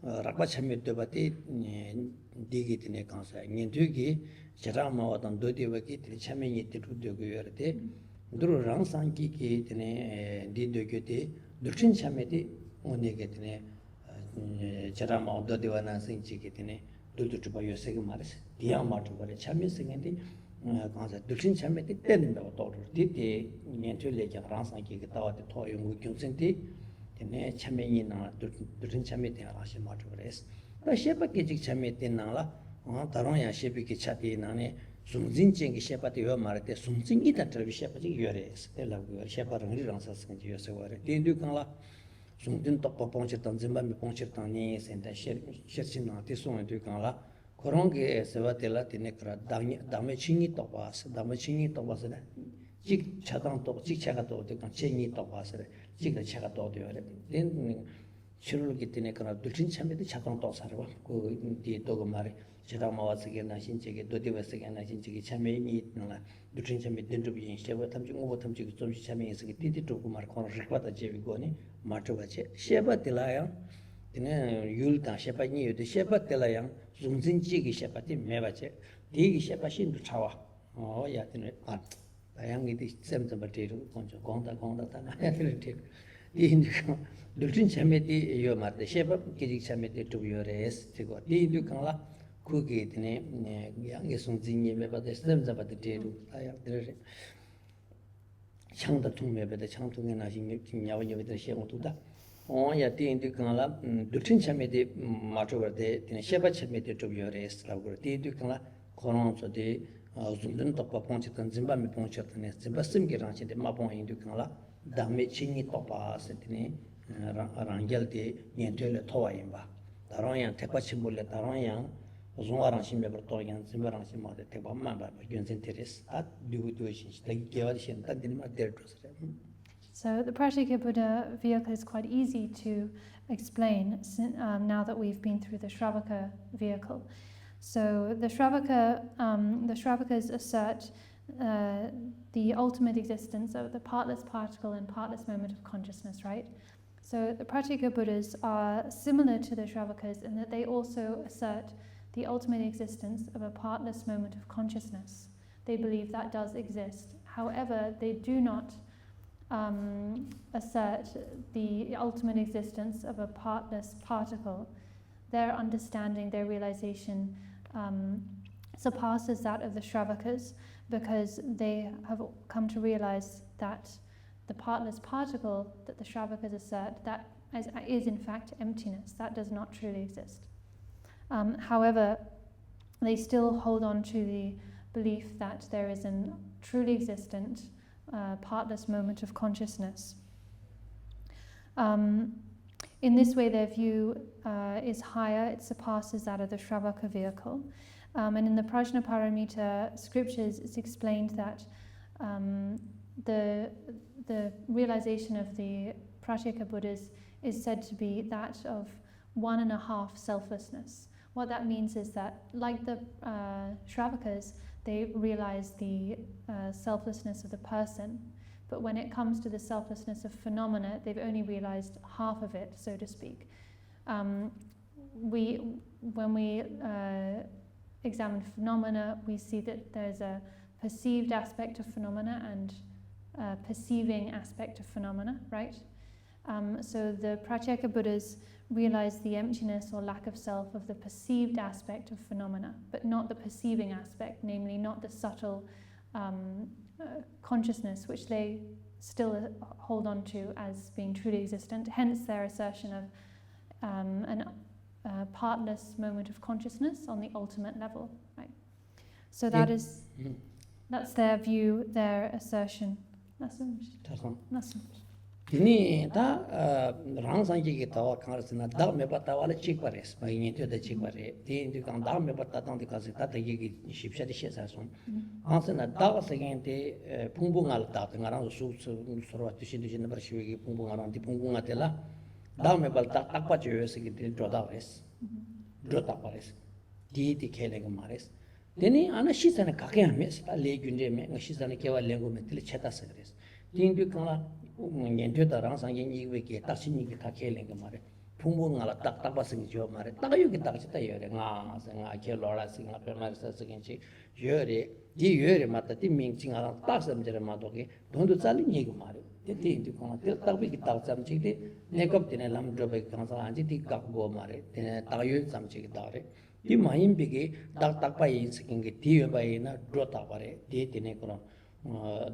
[SPEAKER 2] Rakpa chame dobati digi tine kansa ngentugi charama watan dodiwa ki tine chame ngi tiru dogo yorate duru rang sangi ki tine di dogo te durshin chame ti onege tine charama dodiwa na sangi ki tine dudu chupa yosegi maris diya matu bare chame singendi kansa durshin chame ti teninda otoru di te ngentu leke rang sangi ki tawa te to yungu kyunsen ti tene chame na durin chame te arashi matu res ta shepa ke jik chame te na la tarong ya shepi ke chati na ne sumjin cheng shepa te yo mare te sumjin ita travi shepa ji yore es te la go shepa rang ri rang sa sing ji yose ware te ndu kan la sumjin to pa ponche tan zimba mi ponche tan ni sen ta sherchin na te so ndu kan la korong ge se wa te la tene kra dame chingi to pas na jik chadang to jik chaga to de kan chengi to pas 지가 제가 도도요. 된 치료를 기때네 그러나 둘진 참에도 작동 또 살아. 그 뒤에 또 말이 제가 마와스게 나 신체게 도디버스게 나 신체게 참에니 있나. 둘진 참에 된주비 쉐버 탐지 오버 탐지 좀 참에서 띠띠 조금 말 코너 리kwa다 제비고니 마트바체 쉐버 딜라야. 이네 율다 쉐바니 유데 쉐버 딜라야. 중진지기 쉐바티 메바체. 디기 쉐바신도 차와. 야티네 아 다양이디 셈점버티로 먼저 공다다나 이렇게 이니까 둘진 참에디 요 말데 셰바 기직 참에디 투요레스 지고 이니까라 그게 되네 양게 송진이 메바데 셈점버티로 다양들 창다 통메베데 창통에 나신 김야원여베데 셰모도다 야 이니까라 둘진 참에디 마토버데 되네 셰바 참에디 투요레스라고 이니까라 코론소데 zungden topa ponche tan zimba mi ponche tan zimba simgi rangche de ma pon indu kangla dame chingi topa setini rangyal de nyentele towa yimba darong yang tekpa chimbule darong yang zungwa rangshim bebar to yang zimba rangshim ma de tekpa ma ba gyunsen teres at dugu shin tagi gewa shin tan din ma der trosre.
[SPEAKER 1] So the Pratyeka Buddha vehicle is quite easy to explain now that we've been through the Shravaka vehicle. So the Shravakas assert the ultimate existence of the partless particle and partless moment of consciousness, right? So the Pratyeka Buddhas are similar to the Shravakas in that they also assert the ultimate existence of a partless moment of consciousness. They believe that does exist. However, they do not assert the ultimate existence of a partless particle. Their understanding, their realization surpasses that of the Shravakas because they have come to realize that the partless particle that the Shravakas assert, that is in fact emptiness, that does not truly exist. However, they still hold on to the belief that there is a truly existent partless moment of consciousness. In this way, their view is higher, it surpasses that of the Shravaka vehicle. And in the Prajnaparamita scriptures, it's explained that the realization of the Pratyeka Buddhas is said to be that of 1.5 selflessness. What that means is that, like the Shravakas, they realize the selflessness of the person, but when it comes to the selflessness of phenomena, they've only realized half of it, so to speak. When we examine phenomena, we see that there's a perceived aspect of phenomena and a perceiving aspect of phenomena, right? So the Pratyeka Buddhas realize the emptiness or lack of self of the perceived aspect of phenomena, but not the perceiving aspect, namely not the subtle consciousness which they still hold on to as being truly existent, hence their assertion of a partless moment of consciousness on the ultimate level, right? So that's their view, their assertion. That's
[SPEAKER 2] Ini ta rangsangi ki tawa karsina da meba tawa la chikpares ba yin to da chikpare tin du kan da meba ta tang de kasi ta de gi shipsha de shesa son ansena da segente pungbungal ta ngarang su sorwa tishin de bar shiwi gi pungbungal di pungbunga tela da meba ta takpa chyo se gi de droda res drota pares di khele ga mares deni ana shisana kake ames ta le gyunje me shisana kewa lengo me tile cheta sagres tin du kan 년도다 랑상인 이외에 다시니 다 켈랭가 말에 풍부응알 딱딱바스기 줘 말에 딱여기 딱지다 여래 nga 켈로라 싱가 페마르사 스긴치 여래 이 여래 맞다 티 민칭아 딱섬저래 마도게 돈도 잘린 얘기 말에 데데인도 코나 딱비기 딱잠치데 네컵티네 람드로베 강사한지 티 각고 말에 테네 딱여 잠치기 다래 이 마임비게 딱딱바이 스긴게 디여바이나 드로타 바래 데티네 그런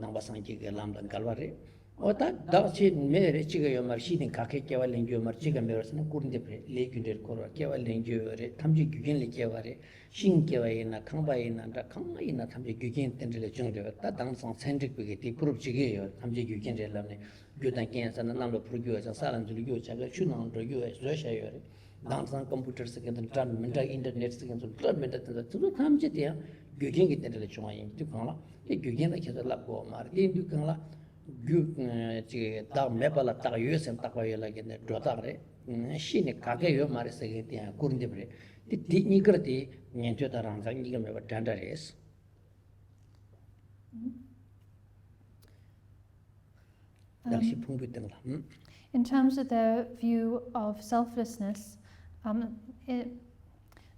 [SPEAKER 2] 남바상지게 람단 갈바래 Ota dachi mere chiga yomar shidin kake kewa lengyo mar chiga merasana kurinde pre lekyunder korwa kewa lengyo yore tamji gyugen le kewa re shin kewa ina kangba ina da kangma ina tamji gyugen tenrile chungre ta dangsang centric pege ti purup chige yo tamji gyugen re lamne gyudan kensa na namlo purugyo sa salan zulu gyo chaga chunang ro yo zosha yore dangsang computer second tran mental internet second tran mental tu tamji dia gyugen ki tenrile chunga yin tu kangla e gyugen la kesa la go mar tin du kangla gu chi da mebala ta yusem ta ko yela gene drotare shine kage yo mare se ge dia kurinde bre ti ni grati nyentyo ta rang sang ni ge meba dandares dashi phungbu tengla
[SPEAKER 1] in terms of their view of selflessness,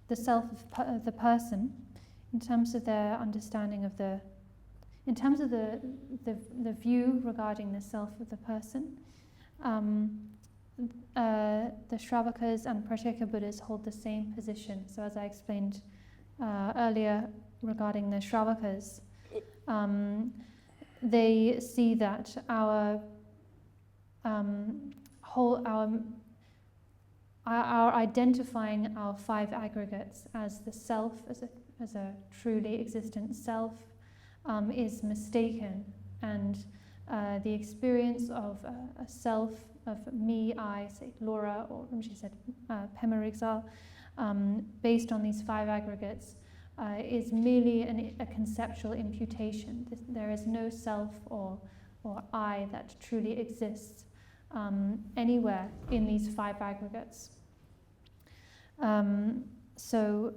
[SPEAKER 1] the self of the person, in terms of their understanding of in terms of the view regarding the self of the person, the Shravakas and Pratyeka Buddhas hold the same position. So as I explained earlier regarding the Shravakas, they see that our identifying our 5 aggregates as the self, as a truly existent self, is mistaken, and the experience of a self, of me, I, say Laura, or she said Pema Rigtsal, based on these 5 aggregates, is merely a conceptual imputation. There is no self or I that truly exists anywhere in these 5 aggregates. So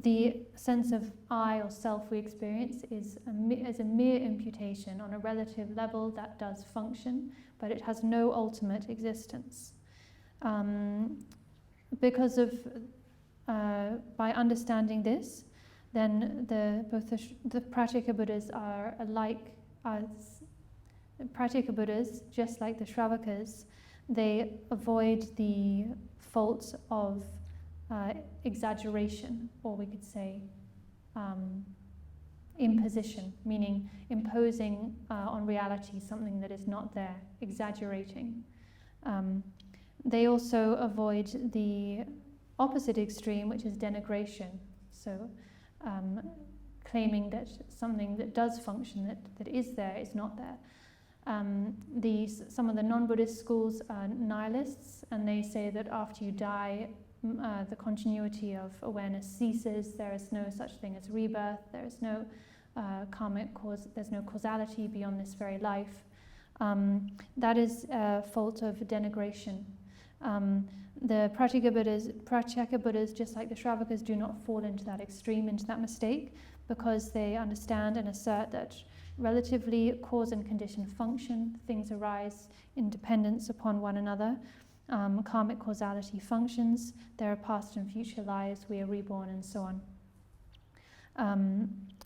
[SPEAKER 1] the sense of I or self we experience is a mere imputation on a relative level that does function, but it has no ultimate existence. Because of, by understanding this, then both the Pratyeka Buddhas are alike as Pratyeka Buddhas, just like the Shravakas. They avoid the faults of exaggeration, or we could say imposition, meaning imposing on reality something that is not there, exaggerating. They also avoid the opposite extreme, which is denigration, so claiming that something that does function, that is there, is not there. Some of the non-Buddhist schools are nihilists, and they say that after you die, the continuity of awareness ceases. There is no such thing as rebirth. There is no karmic cause. There's no causality beyond this very life. That is a fault of denigration. The Pratyeka Buddhas, just like the Shravakas, do not fall into that extreme, into that mistake, because they understand and assert that relatively cause and condition function, things arise in dependence upon one another. Karmic causality functions, there are past and future lives, we are reborn, and so on.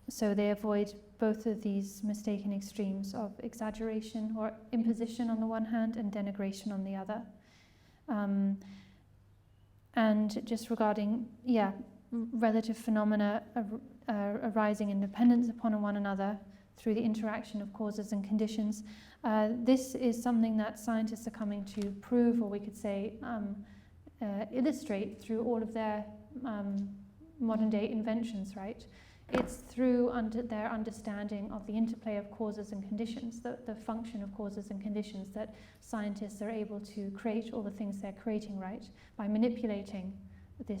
[SPEAKER 1] So they avoid both of these mistaken extremes of exaggeration or imposition on the one hand and denigration on the other. And just regarding, relative phenomena arising in dependence upon one another through the interaction of causes and conditions. This is something that scientists are coming to prove, or we could say illustrate through all of their modern day inventions, right? It's through their understanding of the interplay of causes and conditions, the function of causes and conditions, that scientists are able to create all the things they're creating, right? By manipulating the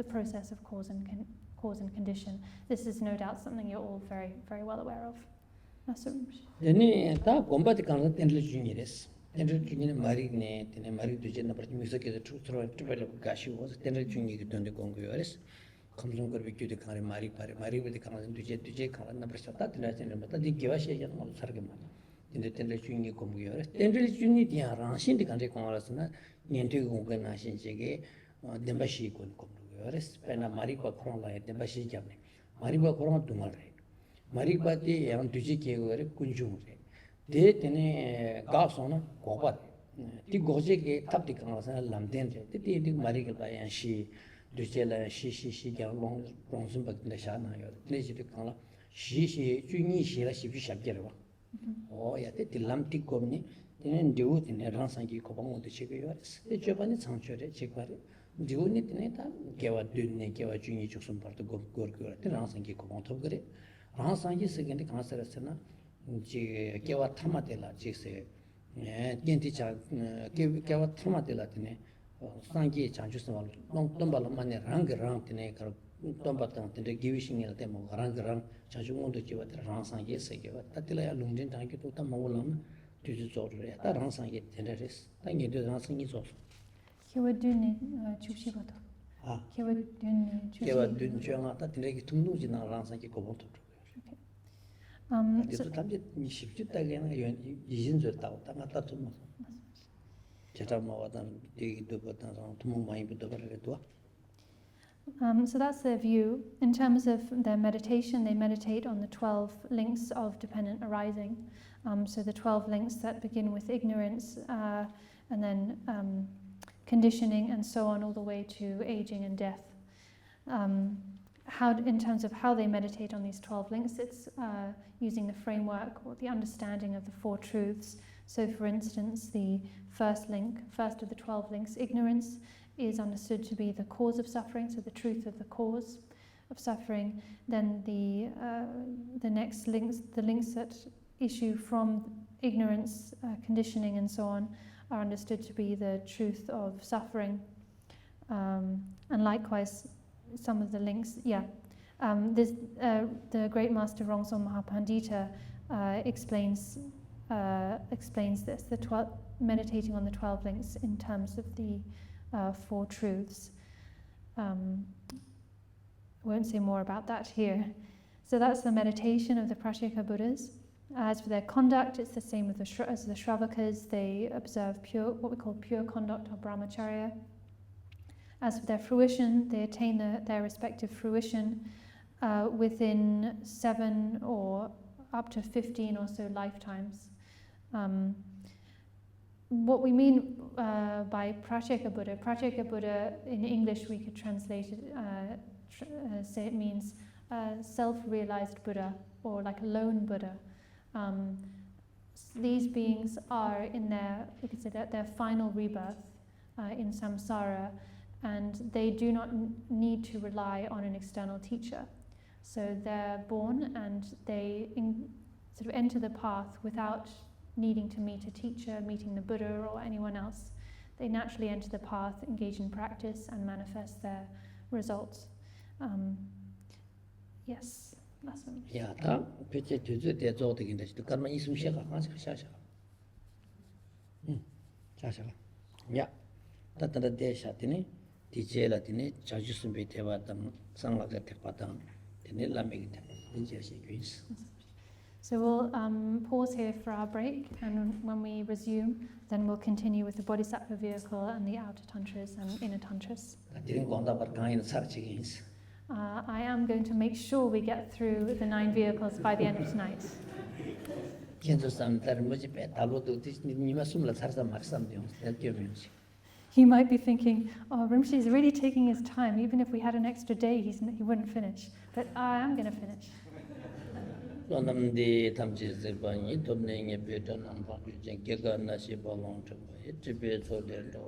[SPEAKER 1] process of cause and condition. This is no doubt something you're all very, very well aware of.
[SPEAKER 2] Then ta combat kan tenle juniores. Tenle junior marine, tene marine to jenna part music is true through gashi was tenle junior donde congoyores. Comes on good to the kind of mari with the kind of duje kan na prasata tenle mata di givashi yan mal sargama. In the tenle junior congoyores. Tenle junior dia ranshin the country congressna niente gongana shinjege dembashi kon congoyores. Pena mari ko kronla dembashi jamne. Mari ko kron dumare. Maribati yang tuji kegore kunjung re de tene gaasona gobat ti goje ke tap di kan sa lamden re ti ti mari ke ba yan shi dujela shi ga long sun bak de sha na yo ne ji de kan la shi juni shi la shi bi sha ge ba o ya te lam ti ko ni tene ndu tene ran sang ki ko ba mo de che ge yo de je ba ni chang che re che ba re ndu ni tene ta ge wa dun ne ge wa juni chuk sun par de gor gor te ran sang ki ko ba to gre Ransangi second cancer sena kewa thamatela jese genti cha kewa thamatela tene sangi chanju sawal tombala mane rang tene kar tomba tang tene givising el temo rang chanju mondo jiwa ransangi sekewa tatila ya lungden tangi to tamolam tuju zorre ta ransangi tene res tangi de ransangi zor
[SPEAKER 1] kewa dune chupshi bato
[SPEAKER 2] kewa dune changa ta tene ki tumnu jina ransangi kobonto So
[SPEAKER 1] that's their view. In terms of their meditation, they meditate on the 12 links of dependent arising. So the 12 links that begin with ignorance and then conditioning and so on all the way to aging and death. In terms of how they meditate on these 12 links, it's using the framework or the understanding of the Four Truths. So for instance, the first of the 12 links, ignorance, is understood to be the cause of suffering, so the truth of the cause of suffering. Then the next links, the links that issue from ignorance, conditioning and so on, are understood to be the truth of suffering. And likewise, some of the links, the great master Rongso Mahapandita explains this, meditating on the 12 links in terms of the Four Truths. Won't say more about that here. So that's the meditation of the Pratyeka Buddhas. As for their conduct, it's the same as the Shravakas. They observe what we call pure conduct or brahmacharya. As for their fruition, they attain their respective fruition within 7 or up to 15 or so lifetimes. What we mean by Pratyeka Buddha in English we could translate it, say it means self-realized Buddha, or like a lone Buddha. These beings are in we could say that their final rebirth in samsara, and they do not need to rely on an external teacher. So they're born and they sort of enter the path without needing to meet a teacher, meeting the Buddha or anyone else. They naturally enter the path, engage in practice, and manifest their results. Yes, last one.
[SPEAKER 2] Yeah, that picture to do the job in the karma is Shaka. Yeah, that the day shatini, DJ Latini, Chajus and Betevatam, Sanglaka Tepatam, the Nilamig, the
[SPEAKER 1] So we'll pause here for our break, and when we resume, then we'll continue with the Bodhisattva vehicle and the outer tantras and inner tantras. I am going to make sure we get through the 9 vehicles by the end of tonight. You might be thinking, oh, Rinpoche is really taking his time. Even if we had an extra day, he wouldn't finish. But I am going to finish.
[SPEAKER 2] Sonamdi tamchis bani dobne nge beton am pa ju jeng ke ga na shi ba long chang ba it be so de do